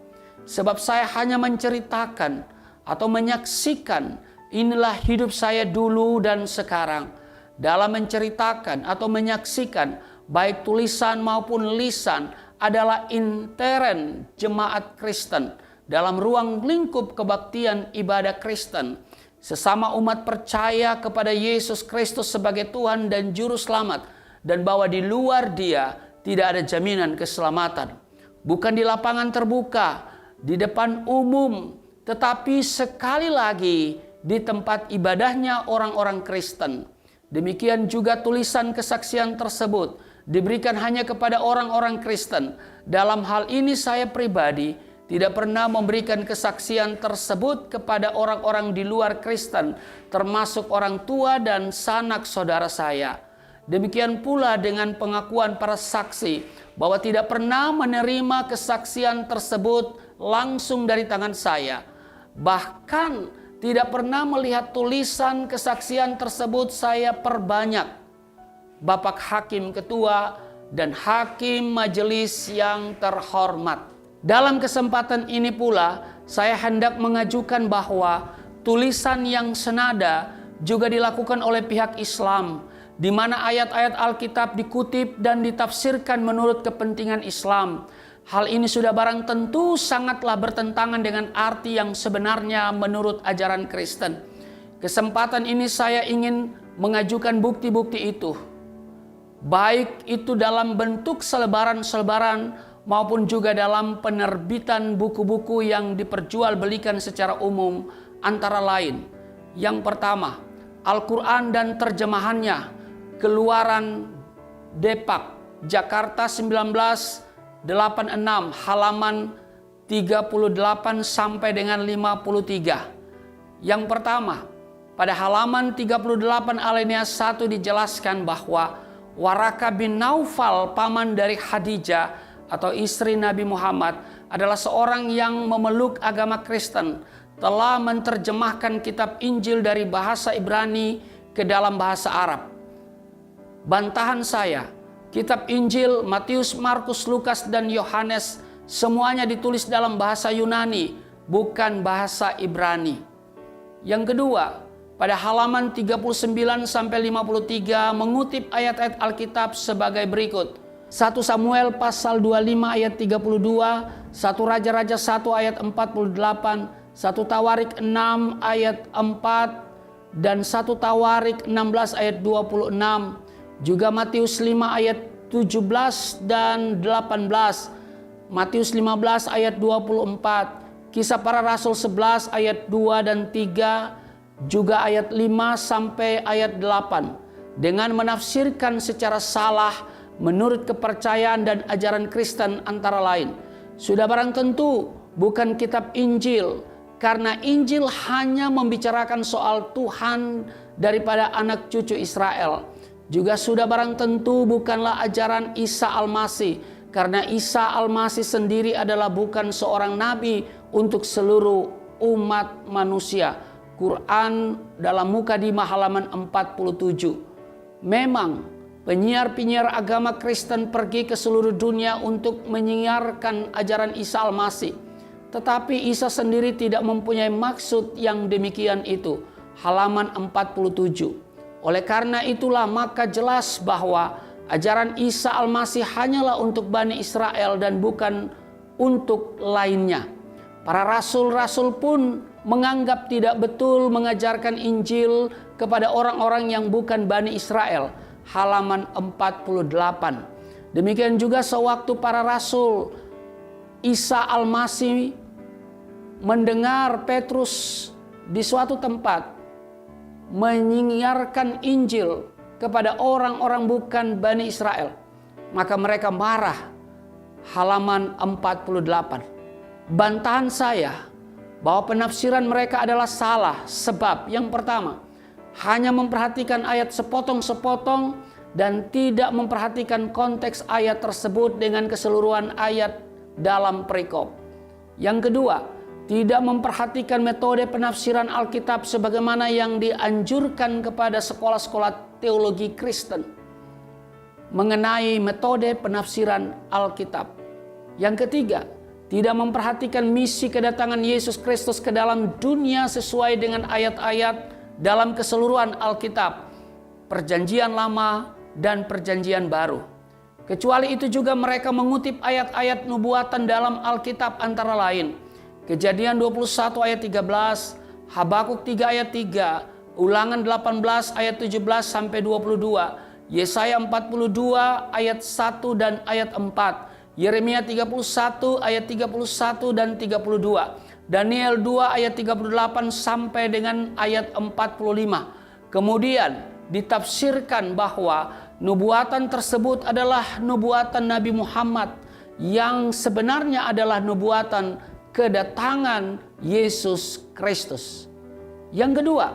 Sebab saya hanya menceritakan atau menyaksikan inilah hidup saya dulu dan sekarang. Dalam menceritakan atau menyaksikan, baik tulisan maupun lisan, adalah intern jemaat Kristen dalam ruang lingkup kebaktian ibadah Kristen. Sesama umat percaya kepada Yesus Kristus sebagai Tuhan dan Juru Selamat, dan bahwa di luar Dia tidak ada jaminan keselamatan. Bukan di lapangan terbuka, di depan umum, tetapi sekali lagi di tempat ibadahnya orang-orang Kristen. Demikian juga tulisan kesaksian tersebut diberikan hanya kepada orang-orang Kristen. Dalam hal ini saya pribadi tidak pernah memberikan kesaksian tersebut kepada orang-orang di luar Kristen, termasuk orang tua dan sanak saudara saya. Demikian pula dengan pengakuan para saksi bahwa tidak pernah menerima kesaksian tersebut langsung dari tangan saya. Bahkan tidak pernah melihat tulisan kesaksian tersebut saya perbanyak. Bapak Hakim Ketua dan Hakim Majelis yang terhormat, dalam kesempatan ini pula saya hendak mengajukan bahwa tulisan yang senada juga dilakukan oleh pihak Islam, di mana ayat-ayat Alkitab dikutip dan ditafsirkan menurut kepentingan Islam. Hal ini sudah barang tentu sangatlah bertentangan dengan arti yang sebenarnya menurut ajaran Kristen. Kesempatan ini saya ingin mengajukan bukti-bukti itu, baik itu dalam bentuk selebaran-selebaran maupun juga dalam penerbitan buku-buku yang diperjualbelikan secara umum, antara lain. Yang pertama, Al-Quran dan terjemahannya, Keluaran Depak, Jakarta 1986, halaman 38 sampai dengan 53. Yang pertama, pada halaman 38 alinea 1 dijelaskan bahwa Waraka bin Naufal, paman dari Khadijah atau istri Nabi Muhammad, adalah seorang yang memeluk agama Kristen, telah menerjemahkan kitab Injil dari bahasa Ibrani ke dalam bahasa Arab. Bantahan saya, kitab Injil Matius, Markus, Lukas, dan Yohanes semuanya ditulis dalam bahasa Yunani, bukan bahasa Ibrani. Yang kedua, pada halaman 39 sampai 53 mengutip ayat-ayat Alkitab sebagai berikut. 1 Samuel pasal 25 ayat 32, 1 Raja-Raja 1 ayat 48, 1 Tawarik 6 ayat 4, dan 1 Tawarik 16 ayat 26. Juga Matius 5 ayat 17 dan 18, Matius 15 ayat 24, Kisah Para Rasul 11 ayat 2 dan 3, juga ayat 5 sampai ayat 8, dengan menafsirkan secara salah menurut kepercayaan dan ajaran Kristen antara lain. Sudah barang tentu bukan kitab Injil. Karena Injil hanya membicarakan soal Tuhan daripada anak cucu Israel. Juga sudah barang tentu bukanlah ajaran Isa Al-Masih. Karena Isa Al-Masih sendiri adalah bukan seorang nabi untuk seluruh umat manusia. Quran dalam Mukadimah halaman 47. Memang penyiar-penyiar agama Kristen pergi ke seluruh dunia untuk menyiarkan ajaran Isa Al-Masih. Tetapi Isa sendiri tidak mempunyai maksud yang demikian itu. Halaman 47. Oleh karena itulah maka jelas bahwa ajaran Isa Al-Masih hanyalah untuk Bani Israel dan bukan untuk lainnya. Para rasul-rasul pun menganggap tidak betul mengajarkan Injil kepada orang-orang yang bukan Bani Israel. Halaman 48. Demikian juga sewaktu para rasul Isa Al-Masih mendengar Petrus di suatu tempat menyiarkan Injil kepada orang-orang bukan Bani Israel, maka mereka marah. Halaman 48. Bantahan saya bahwa penafsiran mereka adalah salah, sebab yang pertama, hanya memperhatikan ayat sepotong-sepotong dan tidak memperhatikan konteks ayat tersebut dengan keseluruhan ayat dalam perikop. Yang kedua, tidak memperhatikan metode penafsiran Alkitab sebagaimana yang dianjurkan kepada sekolah-sekolah teologi Kristen mengenai metode penafsiran Alkitab. Yang ketiga, tidak memperhatikan misi kedatangan Yesus Kristus ke dalam dunia sesuai dengan ayat-ayat dalam keseluruhan Alkitab, Perjanjian Lama dan Perjanjian Baru. Kecuali itu juga mereka mengutip ayat-ayat nubuatan dalam Alkitab antara lain Kejadian 21 ayat 13, Habakuk 3 ayat 3, Ulangan 18 ayat 17 sampai 22, Yesaya 42 ayat 1 dan ayat 4, Yeremia 31 ayat 31 dan 32, Daniel 2 ayat 38 sampai dengan ayat 45. Kemudian ditafsirkan bahwa nubuatan tersebut adalah nubuatan Nabi Muhammad yang sebenarnya adalah nubuatan kedatangan Yesus Kristus. Yang kedua,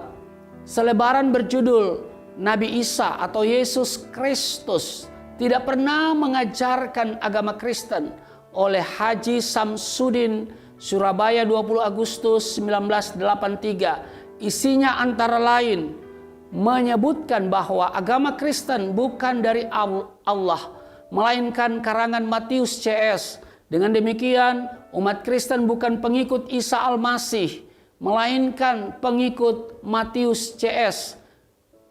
selebaran berjudul Nabi Isa atau Yesus Kristus tidak pernah mengajarkan agama Kristen oleh Haji Samsudin, Surabaya 20 Agustus 1983. Isinya antara lain menyebutkan bahwa agama Kristen bukan dari Allah, melainkan karangan Matius CS. Dengan demikian, umat Kristen bukan pengikut Isa Al-Masih, melainkan pengikut Matius CS.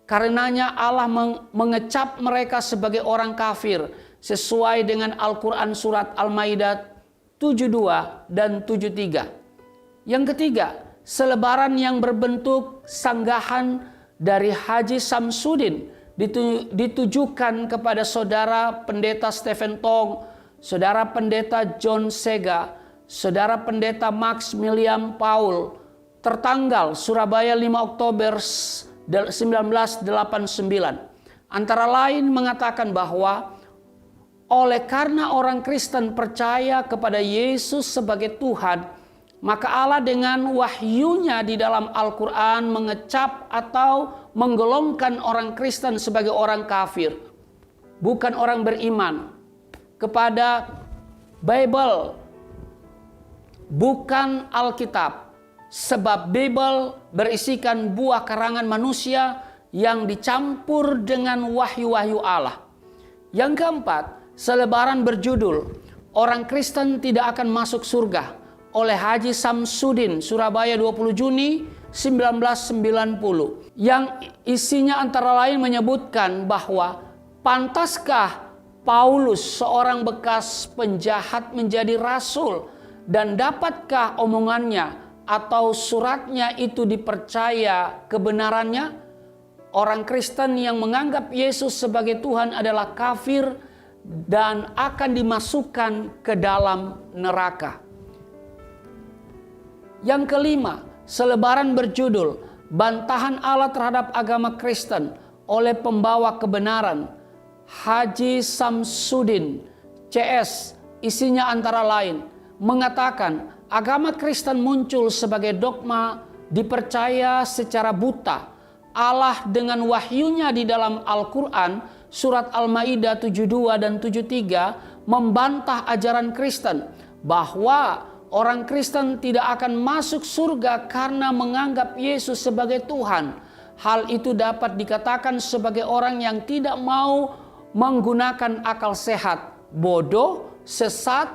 Karenanya Allah mengecap mereka sebagai orang kafir sesuai dengan Al-Quran surat Al-Maidah 72 dan 73. Yang ketiga, selebaran yang berbentuk sanggahan dari Haji Samsudin ditujukan kepada saudara pendeta Stephen Tong, saudara pendeta John Sega, saudara pendeta Maximilian Paul, tertanggal Surabaya 5 Oktober 1989. Antara lain mengatakan bahwa oleh karena orang Kristen percaya kepada Yesus sebagai Tuhan, maka Allah dengan wahyunya di dalam Al-Quran mengecap atau menggolongkan orang Kristen sebagai orang kafir, bukan orang beriman kepada Bible, bukan Alkitab. Sebab Bible berisikan buah karangan manusia yang dicampur dengan wahyu-wahyu Allah. Yang keempat, selebaran berjudul Orang Kristen Tidak Akan Masuk Surga oleh Haji Samsudin, Surabaya 20 Juni 1990. Yang isinya antara lain menyebutkan bahwa pantaskah Paulus, seorang bekas penjahat, menjadi rasul, dan dapatkah omongannya atau suratnya itu dipercaya kebenarannya? Orang Kristen yang menganggap Yesus sebagai Tuhan adalah kafir dan akan dimasukkan ke dalam neraka. Yang kelima, selebaran berjudul Bantahan Allah Terhadap Agama Kristen oleh pembawa kebenaran Haji Samsudin CS. Isinya antara lain mengatakan agama Kristen muncul sebagai dogma dipercaya secara buta. Allah dengan wahyunya di dalam Al-Quran, surat Al-Maidah 72 dan 73, membantah ajaran Kristen bahwa orang Kristen tidak akan masuk surga karena menganggap Yesus sebagai Tuhan. Hal itu dapat dikatakan sebagai orang yang tidak mau menggunakan akal sehat, bodoh, sesat,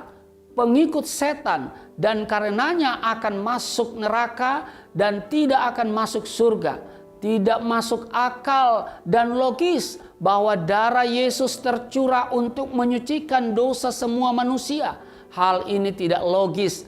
pengikut setan, dan karenanya akan masuk neraka dan tidak akan masuk surga. Tidak masuk akal dan logis bahwa darah Yesus tercurah untuk menyucikan dosa semua manusia. Hal ini tidak logis.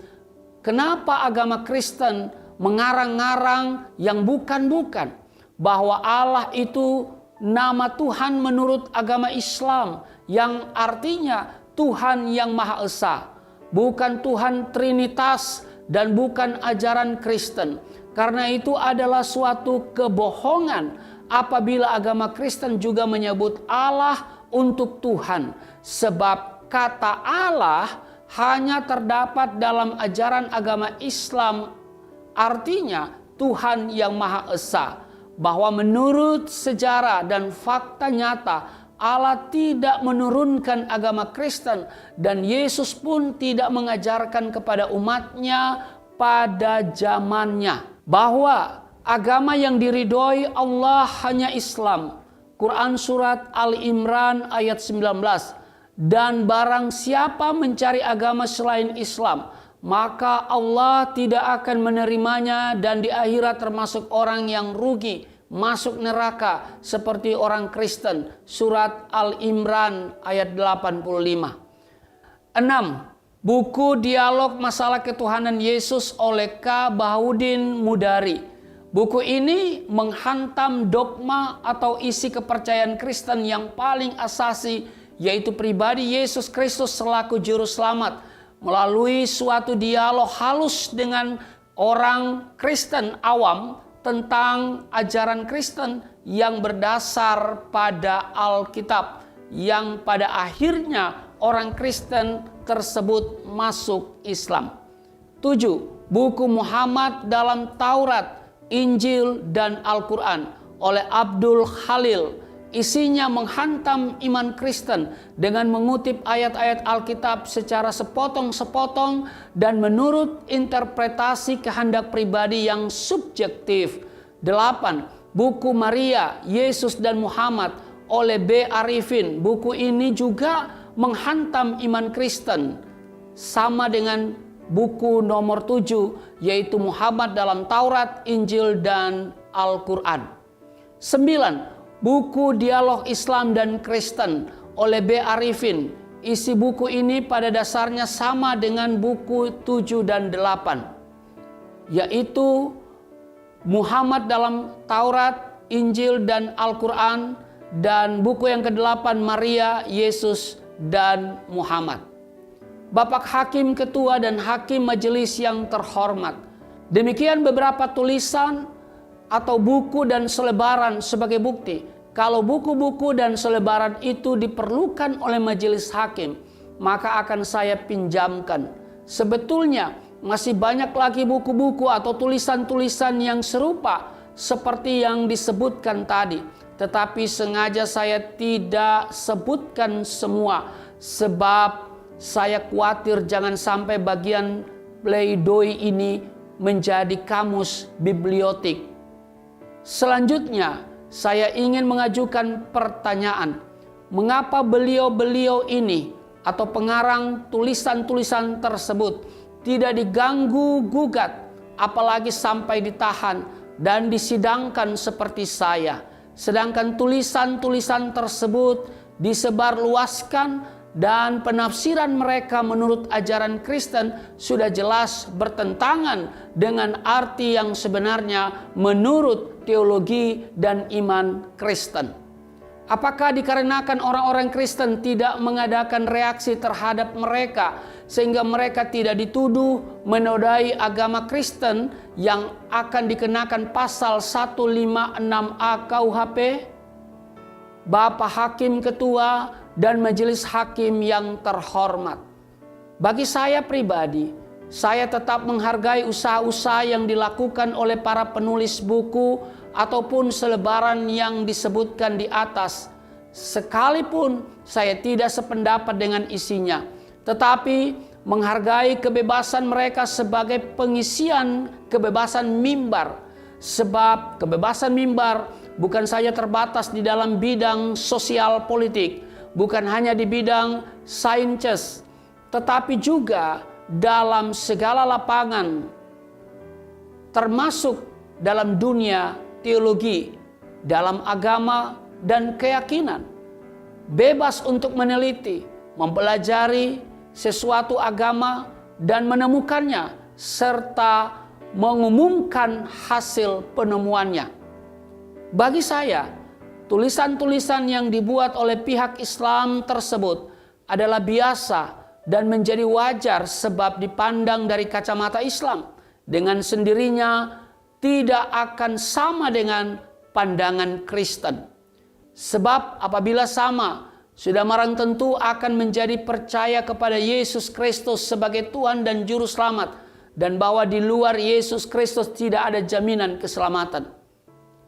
Kenapa agama Kristen mengarang-ngarang yang bukan-bukan? Bahwa Allah itu nama Tuhan menurut agama Islam, yang artinya Tuhan yang Maha Esa, bukan Tuhan Trinitas dan bukan ajaran Kristen. Karena itu adalah suatu kebohongan apabila agama Kristen juga menyebut Allah untuk Tuhan, sebab kata Allah hanya terdapat dalam ajaran agama Islam, artinya Tuhan yang Maha Esa. Bahwa menurut sejarah dan fakta nyata, Allah tidak menurunkan agama Kristen dan Yesus pun tidak mengajarkan kepada umatnya pada zamannya bahwa agama yang diridhoi Allah hanya Islam. Quran surat Ali Imran ayat 19. Dan barang siapa mencari agama selain Islam, maka Allah tidak akan menerimanya dan di akhirat termasuk orang yang rugi, masuk neraka seperti orang Kristen. Surat Al-Imran ayat 85. 6. Buku Dialog Masalah Ketuhanan Yesus oleh K. Bahaudin Mudari. Buku ini menghantam dogma atau isi kepercayaan Kristen yang paling asasi, yaitu pribadi Yesus Kristus selaku juru selamat, melalui suatu dialog halus dengan orang Kristen awam tentang ajaran Kristen yang berdasar pada Alkitab, yang pada akhirnya orang Kristen tersebut masuk Islam. 7. Buku Muhammad dalam Taurat, Injil, dan Al-Quran oleh Abdul Khalil. Isinya menghantam iman Kristen dengan mengutip ayat-ayat Alkitab secara sepotong-sepotong dan menurut interpretasi kehendak pribadi yang subjektif. 8. Buku Maria, Yesus dan Muhammad oleh B. Arifin. Buku ini juga menghantam iman Kristen sama dengan buku nomor 7, yaitu Muhammad dalam Taurat, Injil, dan Al-Quran. 9. Buku Dialog Islam dan Kristen oleh B. Arifin. Isi buku ini pada dasarnya sama dengan buku 7 dan 8, yaitu Muhammad dalam Taurat, Injil, dan Al-Quran, dan buku yang ke-8 Maria, Yesus, dan Muhammad. Bapak Hakim Ketua dan Hakim Majelis yang terhormat, demikian beberapa tulisan atau buku dan selebaran sebagai bukti. Kalau buku-buku dan selebaran itu diperlukan oleh majelis hakim, maka akan saya pinjamkan. Sebetulnya masih banyak lagi buku-buku atau tulisan-tulisan yang serupa seperti yang disebutkan tadi. Tetapi sengaja saya tidak sebutkan semua, sebab saya khawatir jangan sampai bagian pleidoy ini menjadi kamus bibliotik. Selanjutnya, saya ingin mengajukan pertanyaan. Mengapa beliau-beliau ini atau pengarang tulisan-tulisan tersebut tidak diganggu gugat, apalagi sampai ditahan dan disidangkan seperti saya? Sedangkan tulisan-tulisan tersebut disebarluaskan dan penafsiran mereka menurut ajaran Kristen sudah jelas bertentangan dengan arti yang sebenarnya menurut teologi dan iman Kristen. Apakah dikarenakan orang-orang Kristen tidak mengadakan reaksi terhadap mereka sehingga mereka tidak dituduh menodai agama Kristen yang akan dikenakan pasal 156A KUHP? Bapak Hakim Ketua dan Majelis Hakim yang terhormat, bagi saya pribadi, Saya tetap menghargai usaha-usaha yang dilakukan oleh para penulis buku ataupun selebaran yang disebutkan di atas, sekalipun saya tidak sependapat dengan isinya, tetapi menghargai kebebasan mereka sebagai pengisian kebebasan mimbar. Sebab kebebasan mimbar bukan saja terbatas di dalam bidang sosial politik, bukan hanya di bidang sains, tetapi juga dalam segala lapangan, termasuk dalam dunia teologi, dalam agama dan keyakinan. Bebas untuk meneliti, mempelajari sesuatu agama dan menemukannya, serta mengumumkan hasil penemuannya. Bagi saya, tulisan-tulisan yang dibuat oleh pihak Islam tersebut adalah biasa dan menjadi wajar sebab dipandang dari kacamata Islam. Dengan sendirinya tidak akan sama dengan pandangan Kristen. Sebab apabila sama, sudah marang tentu akan menjadi percaya kepada Yesus Kristus sebagai Tuhan dan Juru Selamat, dan bahwa di luar Yesus Kristus tidak ada jaminan keselamatan.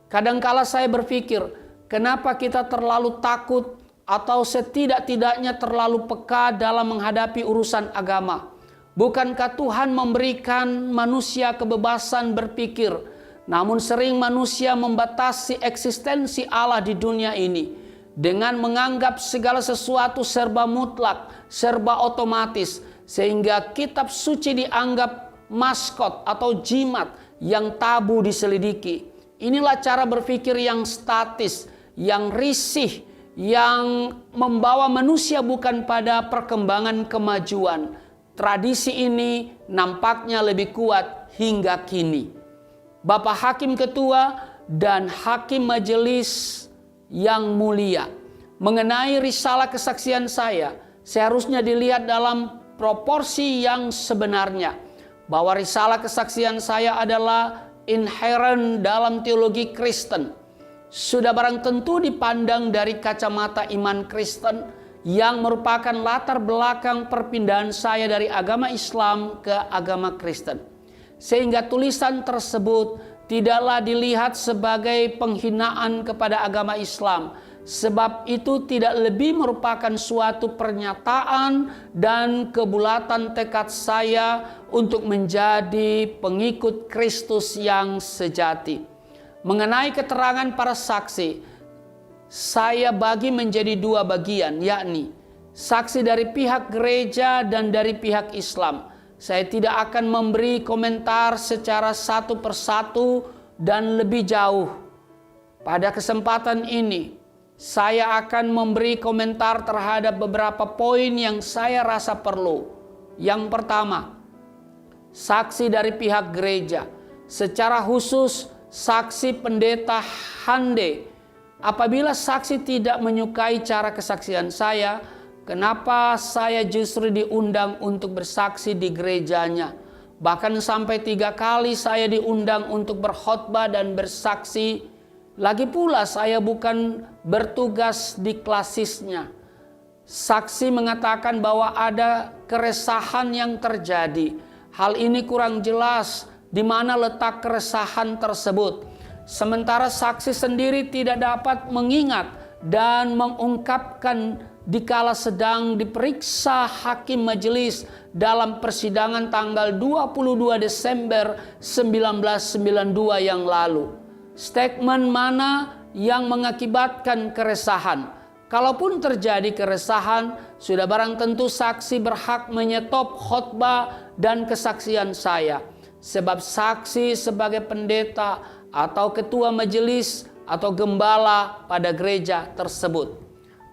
Kadangkala saya berpikir, kenapa kita terlalu takut atau setidak-tidaknya terlalu peka dalam menghadapi urusan agama? Bukankah Tuhan memberikan manusia kebebasan berpikir, namun sering manusia membatasi eksistensi Allah di dunia ini dengan menganggap segala sesuatu serba mutlak, serba otomatis, sehingga kitab suci dianggap maskot atau jimat yang tabu diselidiki. Inilah cara berpikir yang statis, yang risih, yang membawa manusia bukan pada perkembangan kemajuan. Tradisi ini nampaknya lebih kuat hingga kini. Bapak Hakim Ketua dan Hakim Majelis yang mulia, mengenai risalah kesaksian saya seharusnya dilihat dalam proporsi yang sebenarnya. Bahwa risalah kesaksian saya adalah inherent dalam teologi Kristen, sudah barang tentu dipandang dari kacamata iman Kristen yang merupakan latar belakang perpindahan saya dari agama Islam ke agama Kristen. Sehingga tulisan tersebut tidaklah dilihat sebagai penghinaan kepada agama Islam, sebab itu tidak lebih merupakan suatu pernyataan dan kebulatan tekad saya untuk menjadi pengikut Kristus yang sejati. Mengenai keterangan para saksi, saya bagi menjadi dua bagian, yakni saksi dari pihak gereja dan dari pihak Islam. Saya tidak akan memberi komentar secara satu persatu dan lebih jauh. Pada kesempatan ini, saya akan memberi komentar terhadap beberapa poin yang saya rasa perlu. Yang pertama, saksi dari pihak gereja, secara khusus saksi pendeta Hande. Apabila saksi tidak menyukai cara kesaksian saya, kenapa saya justru diundang untuk bersaksi di gerejanya? Bahkan sampai 3 kali saya diundang untuk berkhotbah dan bersaksi. Lagi pula saya bukan bertugas di klasisnya. Saksi mengatakan bahwa ada keresahan yang terjadi. Hal ini kurang jelas di mana letak keresahan tersebut. Sementara saksi sendiri tidak dapat mengingat dan mengungkapkan dikala sedang diperiksa hakim majelis dalam persidangan tanggal 22 Desember 1992 yang lalu. Statement mana yang mengakibatkan keresahan? Kalaupun terjadi keresahan, sudah barang tentu saksi berhak menyetop khotbah dan kesaksian saya. Sebab saksi sebagai pendeta atau ketua majelis atau gembala pada gereja tersebut.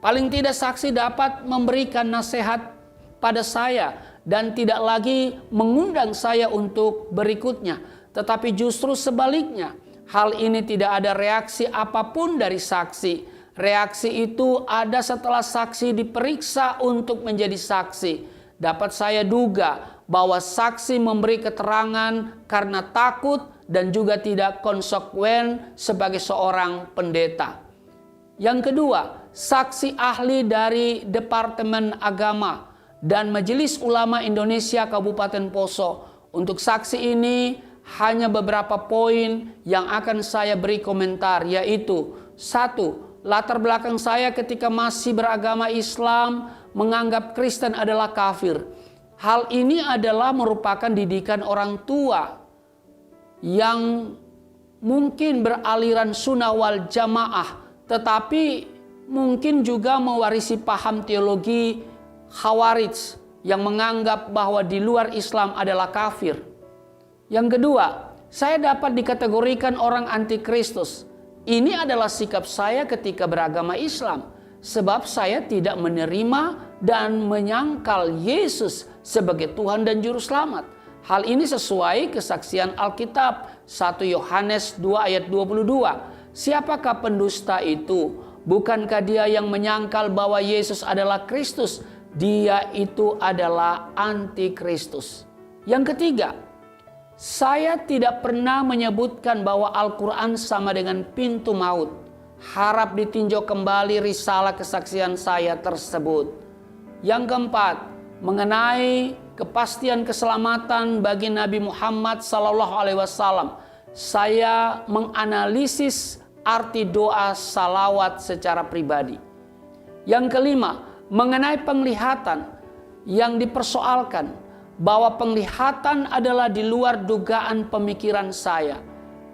Paling tidak saksi dapat memberikan nasihat pada saya dan tidak lagi mengundang saya untuk berikutnya. Tetapi justru sebaliknya, hal ini tidak ada reaksi apapun dari saksi. Reaksi itu ada setelah saksi diperiksa untuk menjadi saksi. Dapat saya duga bahwa saksi memberi keterangan karena takut dan juga tidak konsekuen sebagai seorang pendeta. Yang kedua, saksi ahli dari Departemen Agama. dan Majelis Ulama Indonesia Kabupaten Poso. Untuk saksi ini hanya beberapa poin yang akan saya beri komentar, yaitu: 1. Latar belakang saya ketika masih beragama Islam menganggap Kristen adalah kafir. Hal ini adalah merupakan didikan orang tua yang mungkin beraliran sunnah wal jamaah, tetapi mungkin juga mewarisi paham teologi Khawarij yang menganggap bahwa di luar Islam adalah kafir. Yang kedua, saya dapat dikategorikan orang antikristus. Ini adalah sikap saya ketika beragama Islam, sebab saya tidak menerima dan menyangkal Yesus sebagai Tuhan dan Juru Selamat. Hal ini sesuai kesaksian Alkitab 1 Yohanes 2 ayat 22. Siapakah pendusta itu? Bukankah dia yang menyangkal bahwa Yesus adalah Kristus? Dia itu adalah antikristus. Yang ketiga, saya tidak pernah menyebutkan bahwa Al-Quran sama dengan pintu maut. Harap ditinjau kembali risalah kesaksian saya tersebut. Yang keempat, mengenai kepastian keselamatan bagi Nabi Muhammad SAW, saya menganalisis arti doa salawat secara pribadi. Yang kelima, mengenai penglihatan yang dipersoalkan, bahwa penglihatan adalah di luar dugaan pemikiran saya.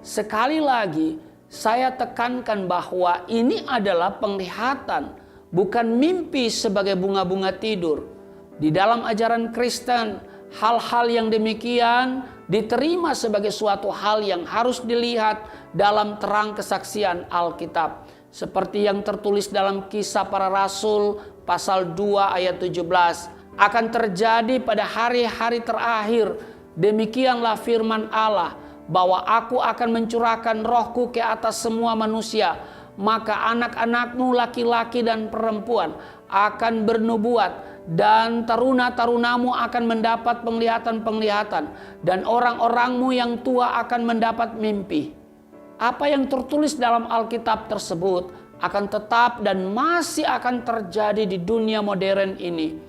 Sekali lagi, saya tekankan bahwa ini adalah penglihatan, bukan mimpi sebagai bunga-bunga tidur. Di dalam ajaran Kristen, hal-hal yang demikian diterima sebagai suatu hal yang harus dilihat dalam terang kesaksian Alkitab. Seperti yang tertulis dalam Kisah Para Rasul pasal 2 ayat 17. Akan terjadi pada hari-hari terakhir, demikianlah firman Allah, bahwa aku akan mencurahkan rohku ke atas semua manusia. Maka anak-anakmu laki-laki dan perempuan akan bernubuat, dan taruna-tarunamu akan mendapat penglihatan-penglihatan, dan orang-orangmu yang tua akan mendapat mimpi. Apa yang tertulis dalam Alkitab tersebut akan tetap dan masih akan terjadi di dunia modern ini.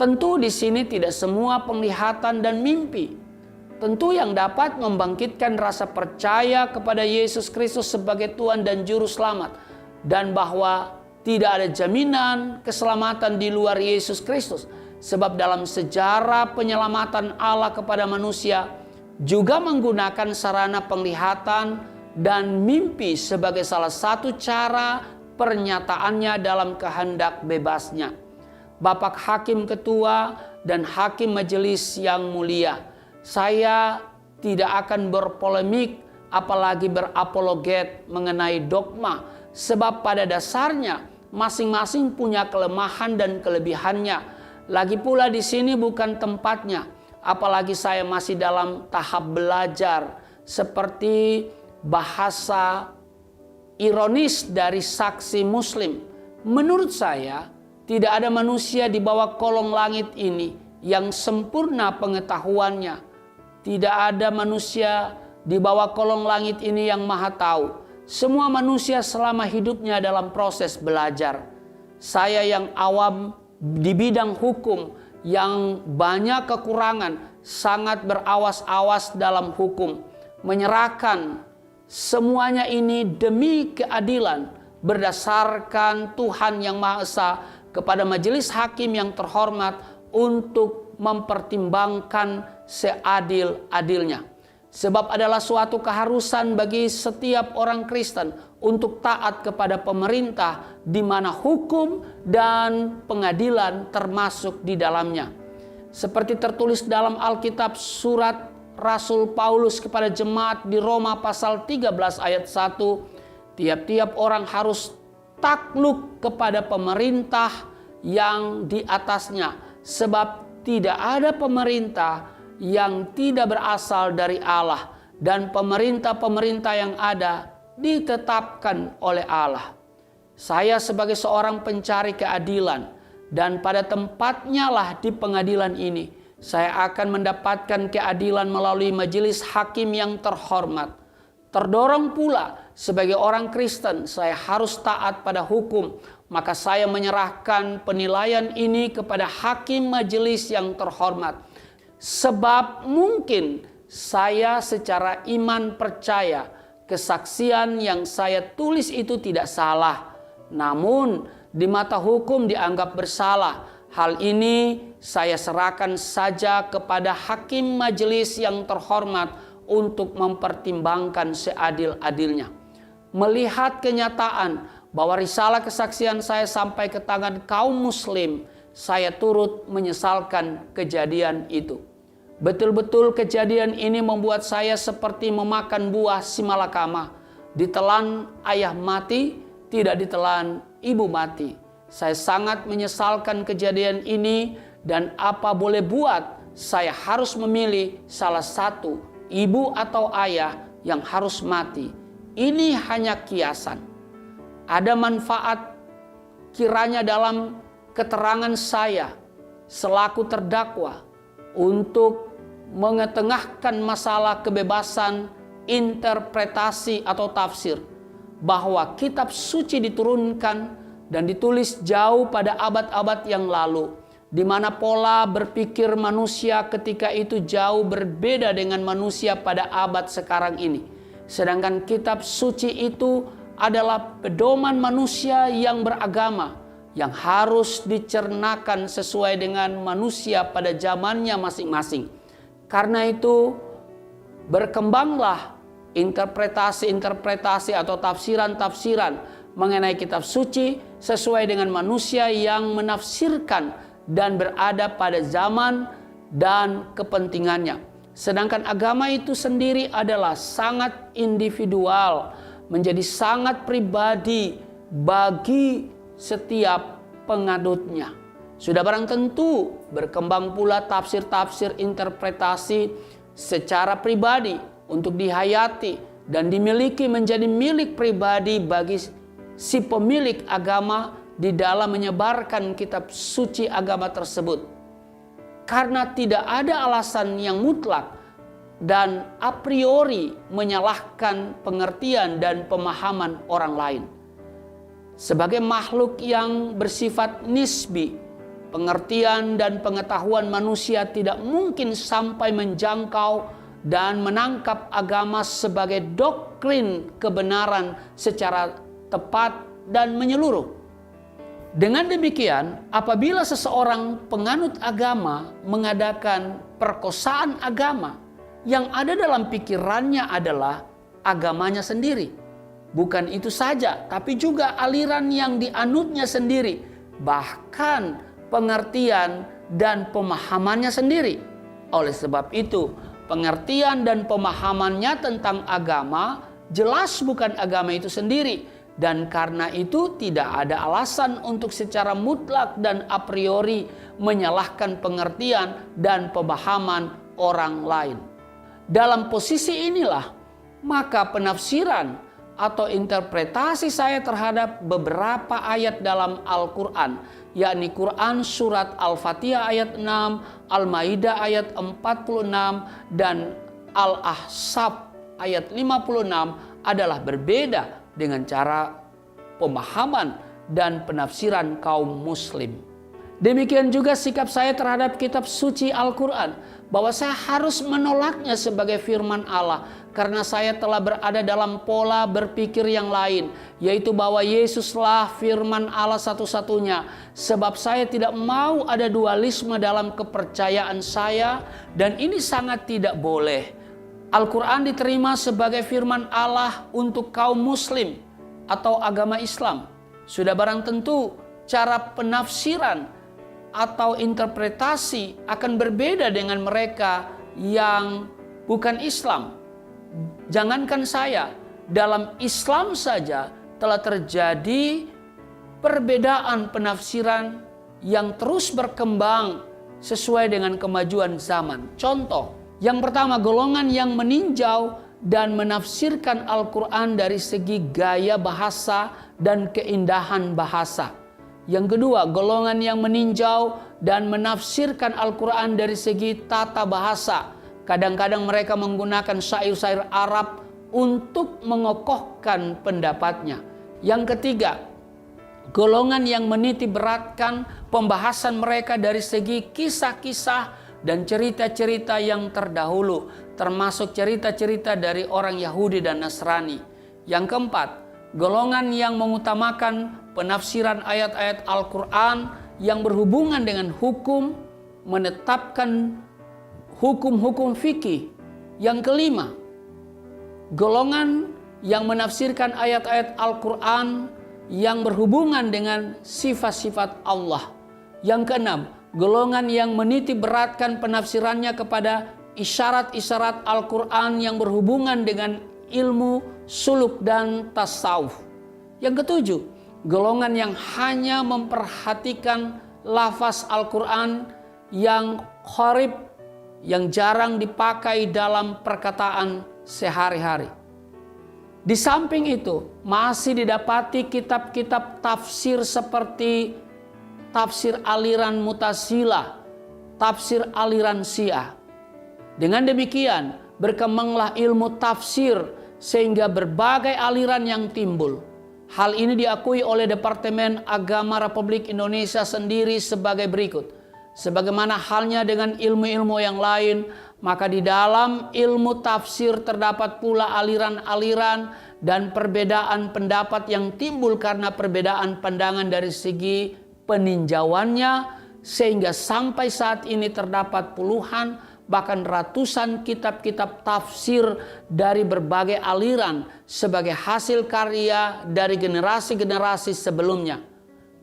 Tentu di sini tidak semua penglihatan dan mimpi. Tentu yang dapat membangkitkan rasa percaya kepada Yesus Kristus sebagai Tuhan dan Juru Selamat, dan bahwa tidak ada jaminan keselamatan di luar Yesus Kristus. Sebab dalam sejarah penyelamatan Allah kepada manusia juga menggunakan sarana penglihatan dan mimpi sebagai salah satu cara pernyataannya dalam kehendak bebasnya. Bapak Hakim Ketua dan Hakim Majelis yang mulia, saya tidak akan berpolemik apalagi berapologet mengenai dogma, sebab pada dasarnya masing-masing punya kelemahan dan kelebihannya. Lagi pula di sini bukan tempatnya, apalagi saya masih dalam tahap belajar, seperti bahasa ironis dari saksi Muslim. Menurut saya, tidak ada manusia di bawah kolong langit ini yang sempurna pengetahuannya. Tidak ada manusia di bawah kolong langit ini yang maha tahu. Semua manusia selama hidupnya dalam proses belajar. Saya yang awam di bidang hukum, yang banyak kekurangan, sangat berawas-awas dalam hukum. Menyerahkan semuanya ini demi keadilan berdasarkan Tuhan yang Maha Esa kepada majelis hakim yang terhormat untuk mempertimbangkan seadil-adilnya. Sebab adalah suatu keharusan bagi setiap orang Kristen untuk taat kepada pemerintah, di mana hukum dan pengadilan termasuk di dalamnya. Seperti tertulis dalam Alkitab surat Rasul Paulus kepada jemaat di Roma pasal 13 ayat 1, tiap-tiap orang harus takluk kepada pemerintah yang di atasnya, sebab tidak ada pemerintah yang tidak berasal dari Allah, dan pemerintah-pemerintah yang ada ditetapkan oleh Allah. Saya sebagai seorang pencari keadilan, dan pada tempatnya lah di pengadilan ini, saya akan mendapatkan keadilan melalui majelis hakim yang terhormat. Terdorong pula sebagai orang Kristen, saya harus taat pada hukum. Maka saya menyerahkan penilaian ini kepada hakim majelis yang terhormat. Sebab mungkin saya secara iman percaya kesaksian yang saya tulis itu tidak salah. Namun di mata hukum dianggap bersalah. Hal ini saya serahkan saja kepada hakim majelis yang terhormat untuk mempertimbangkan seadil-adilnya. Melihat kenyataan bahwa risalah kesaksian saya sampai ke tangan kaum muslim, saya turut menyesalkan kejadian itu. Betul-betul kejadian ini membuat saya seperti memakan buah simalakama. Ditelan ayah mati, tidak ditelan ibu mati. Saya sangat menyesalkan kejadian ini, dan apa boleh buat, saya harus memilih salah satu, ibu atau ayah yang harus mati. Ini hanya kiasan. Ada manfaat kiranya dalam keterangan saya selaku terdakwa untuk mengetengahkan masalah kebebasan interpretasi atau tafsir, bahwa kitab suci diturunkan dan ditulis jauh pada abad-abad yang lalu, di mana pola berpikir manusia ketika itu jauh berbeda dengan manusia pada abad sekarang ini. Sedangkan kitab suci itu adalah pedoman manusia yang beragama, yang harus dicernakan sesuai dengan manusia pada zamannya masing-masing. Karena itu berkembanglah interpretasi-interpretasi atau tafsiran-tafsiran mengenai kitab suci sesuai dengan manusia yang menafsirkan dan berada pada zaman dan kepentingannya. Sedangkan agama itu sendiri adalah sangat individual, menjadi sangat pribadi bagi setiap pengadutnya. Sudah barang tentu berkembang pula tafsir-tafsir interpretasi secara pribadi untuk dihayati dan dimiliki menjadi milik pribadi bagi si pemilik agama di dalam menyebarkan kitab suci agama tersebut. Karena tidak ada alasan yang mutlak dan a priori menyalahkan pengertian dan pemahaman orang lain. Sebagai makhluk yang bersifat nisbi, pengertian dan pengetahuan manusia tidak mungkin sampai menjangkau dan menangkap agama sebagai doktrin kebenaran secara tepat dan menyeluruh. Dengan demikian, apabila seseorang penganut agama mengadakan perkosaan agama, yang ada dalam pikirannya adalah agamanya sendiri. Bukan itu saja, tapi juga aliran yang dianutnya sendiri, bahkan pengertian dan pemahamannya sendiri. Oleh sebab itu, pengertian dan pemahamannya tentang agama jelas bukan agama itu sendiri. Dan karena itu tidak ada alasan untuk secara mutlak dan a priori menyalahkan pengertian dan pemahaman orang lain. Dalam posisi inilah, maka penafsiran atau interpretasi saya terhadap beberapa ayat dalam Al-Quran, yakni Quran surat Al-Fatihah ayat 6, Al-Maidah ayat 46, dan Al-Ahzab ayat 56 adalah berbeda dengan cara pemahaman dan penafsiran kaum muslim. Demikian juga sikap saya terhadap kitab suci Al-Quran, bahwa saya harus menolaknya sebagai firman Allah, karena saya telah berada dalam pola berpikir yang lain, yaitu bahwa Yesuslah firman Allah satu-satunya. Sebab saya tidak mau ada dualisme dalam kepercayaan saya, dan ini sangat tidak boleh. Al-Quran diterima sebagai firman Allah untuk kaum muslim atau agama Islam. Sudah barang tentu cara penafsiran atau interpretasi akan berbeda dengan mereka yang bukan Islam. Jangankan saya, dalam Islam saja telah terjadi perbedaan penafsiran yang terus berkembang sesuai dengan kemajuan zaman. Contoh, yang pertama, golongan yang meninjau dan menafsirkan Al-Quran dari segi gaya bahasa dan keindahan bahasa. Yang kedua, golongan yang meninjau dan menafsirkan Al-Quran dari segi tata bahasa. Kadang-kadang mereka menggunakan syair-syair Arab untuk mengokohkan pendapatnya. Yang ketiga, golongan yang meniti beratkan pembahasan mereka dari segi kisah-kisah dan cerita-cerita yang terdahulu, termasuk cerita-cerita dari orang Yahudi dan Nasrani. Yang keempat, golongan yang mengutamakan penafsiran ayat-ayat Al-Quran yang berhubungan dengan hukum, menetapkan hukum-hukum fikih. Yang kelima, golongan yang menafsirkan ayat-ayat Al-Quran yang berhubungan dengan sifat-sifat Allah. Yang keenam, golongan yang meniti beratkan penafsirannya kepada isyarat-isyarat Al-Quran yang berhubungan dengan ilmu suluk dan tasawuf. Yang ketujuh, golongan yang hanya memperhatikan lafaz Al-Quran yang gharib, yang jarang dipakai dalam perkataan sehari-hari. Di samping itu, masih didapati kitab-kitab tafsir seperti tafsir aliran Mu'tazilah, tafsir aliran Syiah. Dengan demikian, berkembanglah ilmu tafsir sehingga berbagai aliran yang timbul. Hal ini diakui oleh Departemen Agama Republik Indonesia sendiri sebagai berikut. Sebagaimana halnya dengan ilmu-ilmu yang lain, maka di dalam ilmu tafsir terdapat pula aliran-aliran dan perbedaan pendapat yang timbul karena perbedaan pandangan dari segi peninjauannya, sehingga sampai saat ini terdapat puluhan bahkan ratusan kitab-kitab tafsir dari berbagai aliran sebagai hasil karya dari generasi-generasi sebelumnya.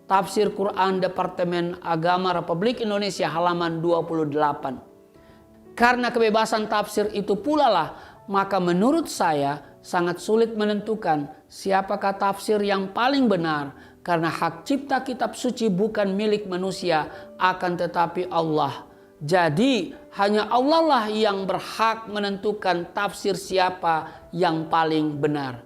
Tafsir Quran Departemen Agama Republik Indonesia halaman 28. Karena kebebasan tafsir itu pula lah, maka menurut saya sangat sulit menentukan siapakah tafsir yang paling benar, karena hak cipta kitab suci bukan milik manusia, akan tetapi Allah. Jadi hanya Allah lah yang berhak menentukan tafsir siapa yang paling benar.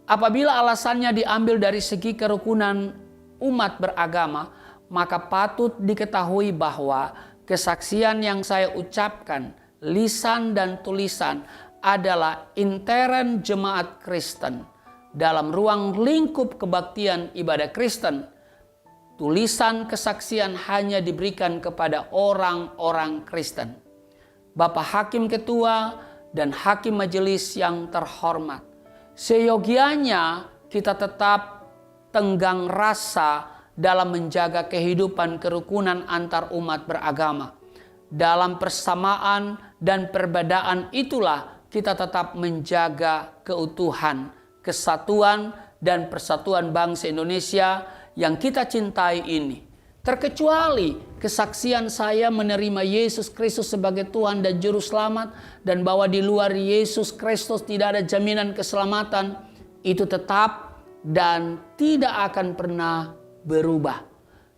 Apabila alasannya diambil dari segi kerukunan umat beragama, maka patut diketahui bahwa kesaksian yang saya ucapkan, lisan dan tulisan, adalah intern jemaat Kristen. Dalam ruang lingkup kebaktian ibadah Kristen, tulisan kesaksian hanya diberikan kepada orang-orang Kristen. Bapak Hakim Ketua dan Hakim Majelis yang terhormat, seyogianya kita tetap tenggang rasa dalam menjaga kehidupan kerukunan antar umat beragama. Dalam persamaan dan perbedaan itulah kita tetap menjaga keutuhan, kesatuan, dan persatuan bangsa Indonesia yang kita cintai ini. Terkecuali kesaksian saya menerima Yesus Kristus sebagai Tuhan dan Juru Selamat, dan bahwa di luar Yesus Kristus tidak ada jaminan keselamatan, itu tetap dan tidak akan pernah berubah.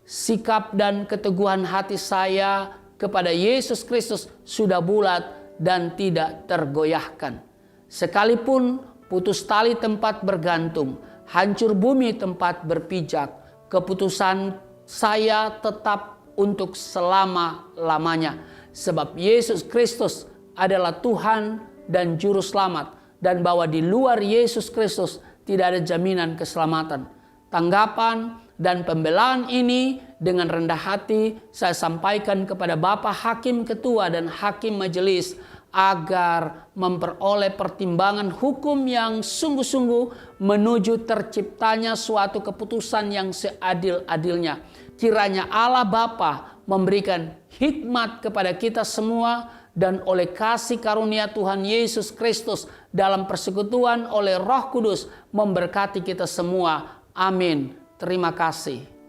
Sikap dan keteguhan hati saya kepada Yesus Kristus sudah bulat dan tidak tergoyahkan. Sekalipun putus tali tempat bergantung, hancur bumi tempat berpijak, keputusan saya tetap untuk selama-lamanya. Sebab Yesus Kristus adalah Tuhan dan Juru Selamat, dan bahwa di luar Yesus Kristus tidak ada jaminan keselamatan. Tanggapan dan pembelaan ini dengan rendah hati saya sampaikan kepada Bapak Hakim Ketua dan Hakim Majelis agar memperoleh pertimbangan hukum yang sungguh-sungguh menuju terciptanya suatu keputusan yang seadil-adilnya. Kiranya Allah Bapa memberikan hikmat kepada kita semua, dan oleh kasih karunia Tuhan Yesus Kristus dalam persekutuan oleh Roh Kudus memberkati kita semua. Amin. Terima kasih.